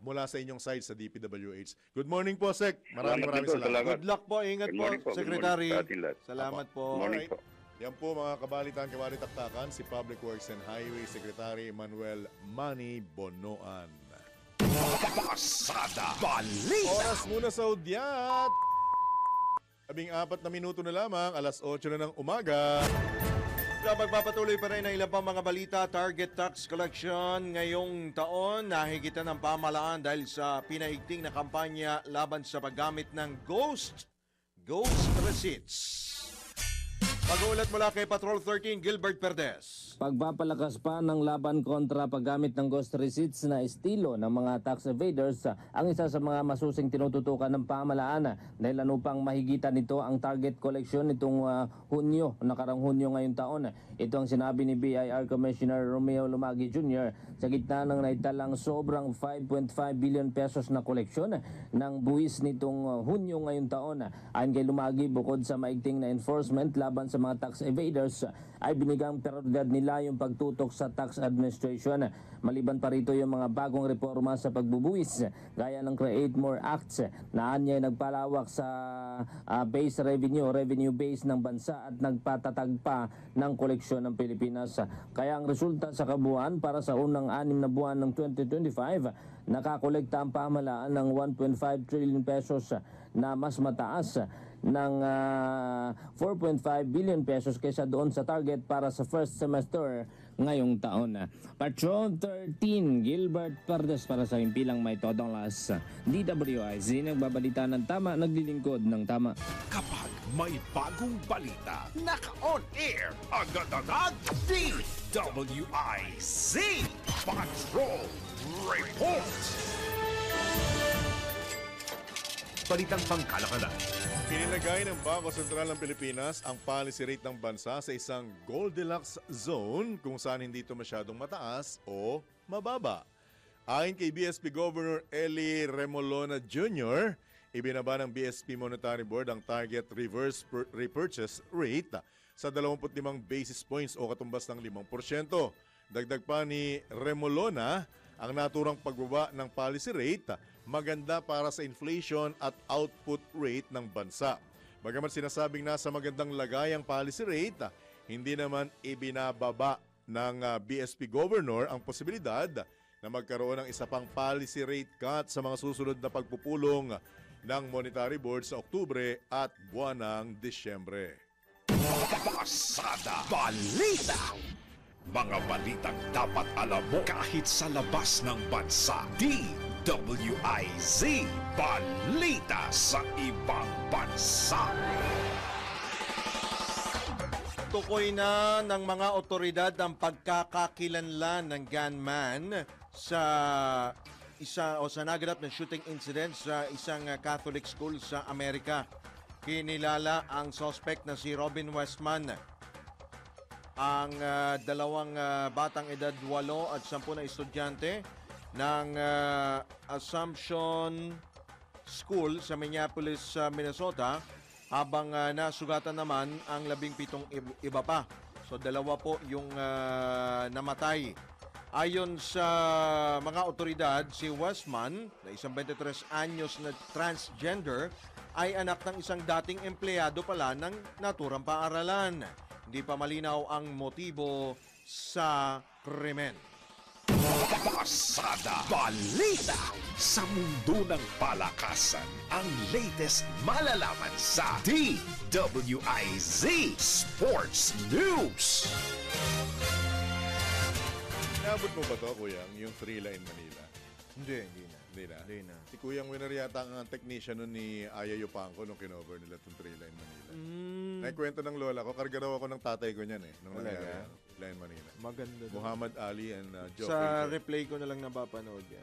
mula sa inyong side sa DPWH. Good morning po, Sec. Maraming salamat. Good luck po. Ingat po, Secretary. Salamat po. Alright. Yan po mga kabalitaktakan, si Public Works and Highway Secretary Manuel Manny Bonoan. Pasada Balita! Oras muna sa udyat! 14 na minuto na lamang, alas 8 na ng umaga. Magpapatuloy pa rin ang ilang pang mga balita. Target tax collection ngayong taon nahigitan ng pamahalaan dahil sa pinaigting na kampanya laban sa paggamit ng ghost receipts. Pag-uulat mula kay Patrol 13, Gilbert Perdes. Pagpapalakas pa ng laban kontra paggamit ng ghost receipts na estilo ng mga tax evaders ang isa sa mga masusing tinututukan ng pamahalaan dahil upang mahigitan nito ang target collection nitong nakarang Hunyo ngayong taon. Ito ang sinabi ni BIR Commissioner Romeo Lumagi Jr. sa gitna ng naitalang sobrang 5.5 billion pesos na koleksyon ng buwis nitong Hunyo ngayong taon. Ayon kay Lumagi, bukod sa maigting na enforcement laban sa mga tax evaders, ay binigang prioridad nila nila yung pagtutok sa tax administration. Maliban pa rito yung mga bagong reforma sa pagbubuwis gaya ng Create More Acts na anyay nagpalawak sa base revenue base ng bansa at nagpatatag pa ng koleksyon ng Pilipinas. Kaya ang resulta sa kabuuan para sa unang 6 na buwan ng 2025, nakakolekta ang pamahalaan ng 1.5 trillion pesos na mas mataas ng 4.5 billion pesos kaysa doon sa target para sa first semester ngayong taon. Patrol 13, Gilbert Pardes para sa Himpilang May Todong Las. DWIZ, nagbabalita ng tama, naglilingkod ng tama. Kapag may bagong balita, naka-on air, agad-agad, DWIZ Patrol Report. Balitang pangkalakalan. Inilagay ng Bangko Sentral ng Pilipinas ang policy rate ng bansa sa isang Goldilocks zone kung saan hindi ito masyadong mataas o mababa. Ayon kay BSP Governor Eli Remolona Jr., ibinaba ng BSP Monetary Board ang target reverse repurchase rate sa 25 basis points o katumbas ng 5%. Dagdag pa ni Remolona, ang naturang pagbaba ng policy rate maganda para sa inflation at output rate ng bansa. Bagamat sinasabing nasa magandang lagay ang policy rate, hindi naman ibinababa ng BSP Governor ang posibilidad na magkaroon ng isa pang policy rate cut sa mga susunod na pagpupulong ng Monetary Board sa Oktubre at buwan ng Disyembre. Pasada Balita. Mga balitang dapat alam mo kahit sa labas ng bansa. DWIZ Balita sa ibang bansa. Tukoy na ng mga otoridad ang pagkakakilanlan ng gunman sa sa naganap na shooting incident sa isang Catholic school sa Amerika. Kinilala ang suspect na si Robin Westman. Ang dalawang batang edad 8 at 10 na estudyante ng Assumption School sa Minneapolis, Minnesota, habang nasugatan naman ang 17 iba pa. So 2 po yung namatay. Ayon sa mga otoridad, si Westman, na isang 23 anyos na transgender, ay anak ng isang dating empleyado pala ng naturang paaralan. Hindi pa malinaw ang motibo sa krimen. Pasada Balita. Sa mundo ng palakasan, ang latest malalaman sa DWIZ Sports News. Naabot mo ba ito, Kuyang, yung Thrilla in Manila? Hindi na. Si Kuyang Winner yata ang technician nun ni Aya Yupanco nung kinover nila itong Thrilla in Manila. Naikwento ng lola ko, karga raw ako ng tatay ko niyan nung nangyari Thrilla in Manila. Maganda. Muhammad Ali and Joe. Sa replay ko na lang napapanood yan.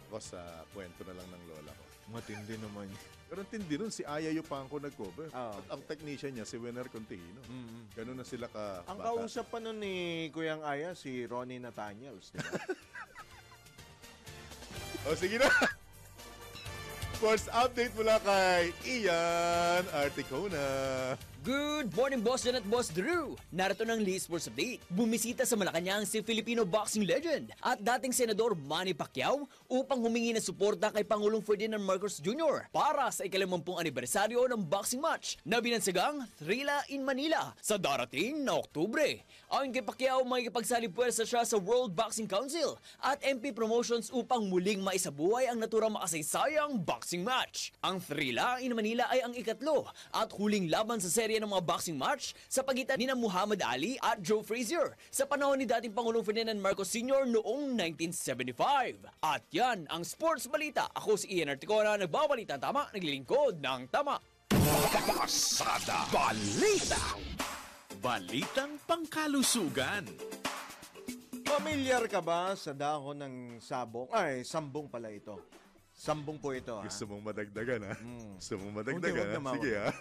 Ako sa kwento na lang ng lola ko. Matindi naman. Pero tindi nun, si Aya Yupanco nag-cover. At ang technician niya, si Winner Contihino. Ganun na sila ka Ang kausap pa nun ni Kuyang Aya, si Ronnie Nathaniels, di ba? O sige na. Sports update mula kay Ian Articona. Good morning, Boss Jan at Boss Drew! Narito ng Lee Sports Update. Bumisita sa Malacanang si Filipino boxing legend at dating Senador Manny Pacquiao upang humingi ng suporta kay Pangulong Ferdinand Marcos Jr. para sa ika-50 anibersaryo ng boxing match na binansagang Thrilla in Manila sa darating na Oktubre. Ayon kay Pacquiao, makikipagsalipwersa siya sa World Boxing Council at MP Promotions upang muling maisabuhay ang naturang makasaysayang boxing match. Ang Thrilla in Manila ay ang ikatlo at huling laban sa serye ng mga boxing match sa pagitan ni Muhammad Ali at Joe Frazier sa panahon ni dating Pangulong Ferdinand Marcos Sr. noong 1975. At yan ang sports balita. Ako si Ian Articona, nagbabalita ng tama, naglilingkod ng tama. Pasada Balita. Balitang pangkalusugan. Pamilyar ka ba sa dahon ng sabong? Ay, sambong pala ito. Sambong po ito. Gusto mong madagdagan, ha? Gusto mong madagdagan, Huwag ha? Sige, ha?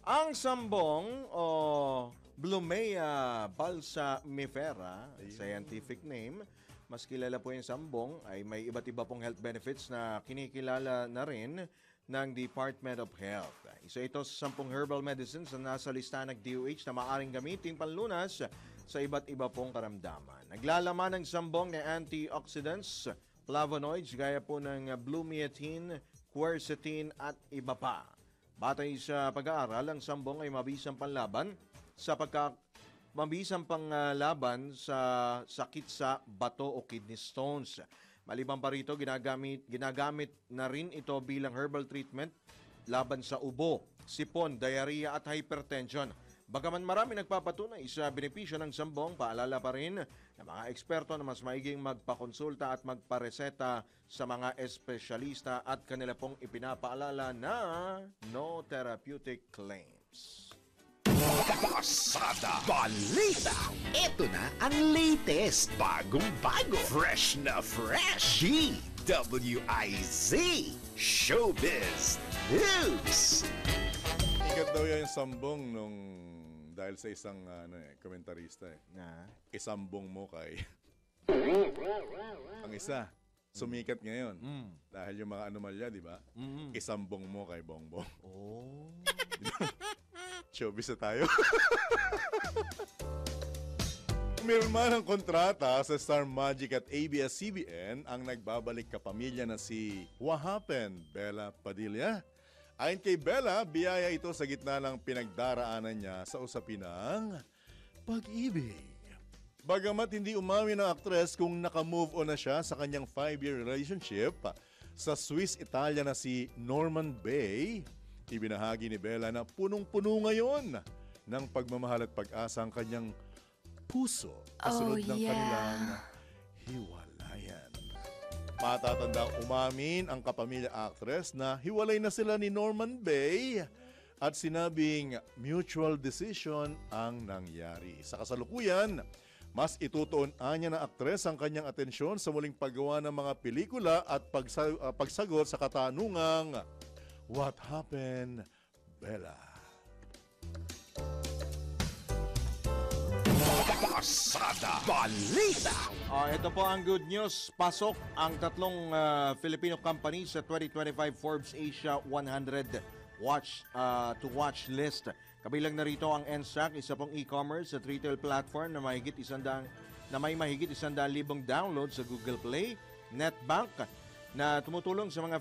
Ang sambong o Blumea balsamifera, scientific name, mas kilala po yung sambong, ay may iba't iba pong health benefits na kinikilala na rin ng Department of Health. Isa ito sa 10 herbal medicines na nasa listahan ng DOH na maaaring gamitin panlunas sa iba't iba pong karamdaman. Naglalaman ng sambong ng antioxidants, flavonoids gaya po ng blumiatin, quercetin at iba pa. Batay sa pag-aaral, ang sambong ay mabisang panlaban sa sakit sa bato o kidney stones. Maliban pa rito, ginagamit na rin ito bilang herbal treatment laban sa ubo, sipon, diarrhea at hypertension. Bagaman marami nagpapatunay sa benepisyo ng sambong, paalala pa rin ng mga eksperto na mas maiging magpakonsulta at magpareseta sa mga espesyalista at kanila pong ipinapaalala na no therapeutic claims. Pasada Balita. Ito na ang latest, bagong-bago, fresh na fresh. DWIZ Showbiz News. Ikat daw yan yung sambong nung dahil sa isang komentarista isambong mo kay ang isa sumikat ngayon dahil yung mga anomalya, di ba? Isambong mo kay Bongbong. Oh. Showbiz na tayo. Meron man ang kontrata sa Star Magic at ABS-CBN ang nagbabalik kapamilya na si Wahapen Bella Padilla. Ayon kay Bella, biyaya ito sa gitna ng pinagdaraanan niya sa usapin ng pag-ibig. Bagamat hindi umamin ang aktres kung naka-move on na siya sa kanyang 5-year relationship sa Swiss-Italia na si Norman Bay, ibinahagi ni Bella na punong-puno ngayon ng pagmamahal at pag-asa ang kanyang puso kasunod ng kanilang hiwalayan. Matatandang umamin ang kapamilya actress na hiwalay na sila ni Norman Bay at sinabing mutual decision ang nangyari. Sa kasalukuyan, mas itutuon anya ng aktres ang kanyang atensyon sa muling paggawa ng mga pelikula at pagsagot sa katanungang What happened, Bella? Pasada Balita. Ito po ang good news. Pasok ang tatlong Filipino companies sa 2025 Forbes Asia 100 to watch list. Kabilang na rito ang NSAC, isa pong e-commerce at retail platform na may mahigit 100,000 downloads sa Google Play. NetBank na tumutulong sa mga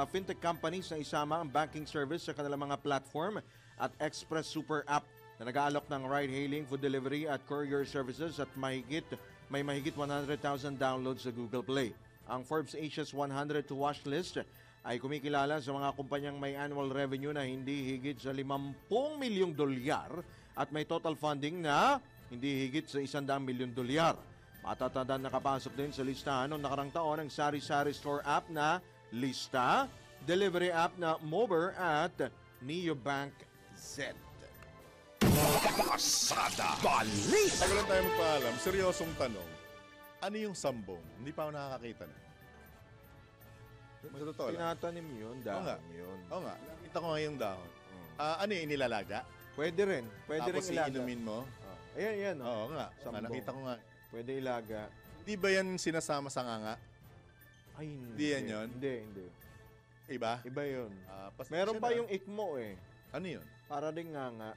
fintech companies na isama ang banking service sa kanilang mga platform, at Express Super App na nag-aalok ng ride-hailing, food delivery at courier services at may mahigit 100,000 downloads sa Google Play. Ang Forbes Asia's 100 to watch list ay kumikilala sa mga kumpanyang may annual revenue na hindi higit sa $50 milyong at may total funding na hindi higit sa $100 milyon. Matatandaan nakapasok din sa listahan noong nakarang taon ang Sari-Sari Store app na Lista, delivery app na Mober at Neobank Z. Pasada Balita. Bago lang tayo magpaalam, seryosong tanong. Ano yung sambong? Hindi pa ako nakakakita na. Sa totoo lang. Tinatanim yun, dahon yun. Oo nga. Nakita ko nga yung dahon. Ano yung inilalaga? Pwede rin. Pwede rin ilaga. Tapos iinumin mo? Ayan. Oo nga. Nakita ko nga. Pwede ilaga. Di ba yan sinasama sa nganga? Ay, hindi yan yun? Hindi. Iba? Iba yun. Meron pa yung ikmo eh. Ano yun? Para ding nganga.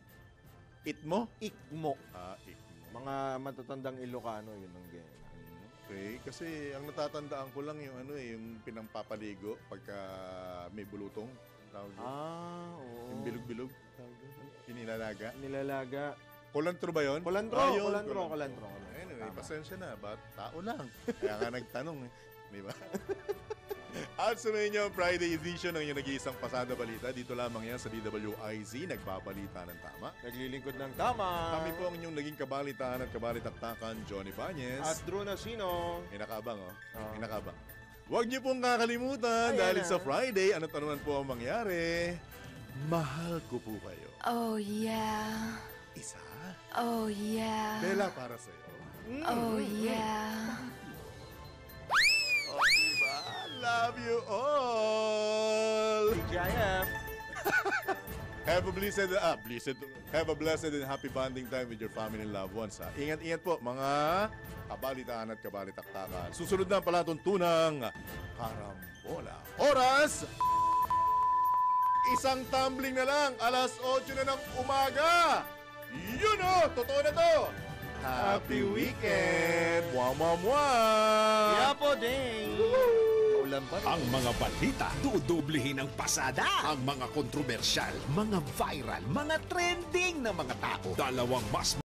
Itmo? Ikmo. Ikmo. Mga matatandang Ilocano yun ang ganyan. Okay, kasi ang natatandaan ko lang yung yung pinampapaligo pagka may bulutong. Oo. Yung bilog-bilog. Inilalaga. Nilalaga. Kulantro ba yun? Kulantro. Anyway, pasensya na. Tao lang. Kaya nga nagtanong eh. Di ba? At sumayin niyo ang Friday edition ng inyong nag-iisang Pasada Balita. Dito lamang yan sa DWIZ, nagbabalita ng tama. Naglilingkod ng tama. Kami po ang inyong naging kabalitaan at kabalitaktakan, Johnny Bañez. At Drew Nasino. Inakabang, Inakabang. Huwag niyo pong kakalimutan, dahil sa Friday, ano tanuman po ang mangyari. Mahal ko po kayo. Oh, yeah. Isa? Oh, yeah. Bella para sa'yo. Oh, yeah. Diba? Love you all! TGIF! Have a blessed and happy bonding time with your family and loved ones. Ingat-ingat po mga kabalitaan at kabalitaktakan. Susunod na palatuntunang Karambola. Oras! Isang tumbling na lang, 8:00 na ng umaga. Yun totoo na to. Happy weekend! Mwa! Yapo din! Ulan pa rin. Ang mga balita, dudublihin ang pasada. Ang mga kontrobersyal, mga viral, mga trending na mga tao. Dalawang mas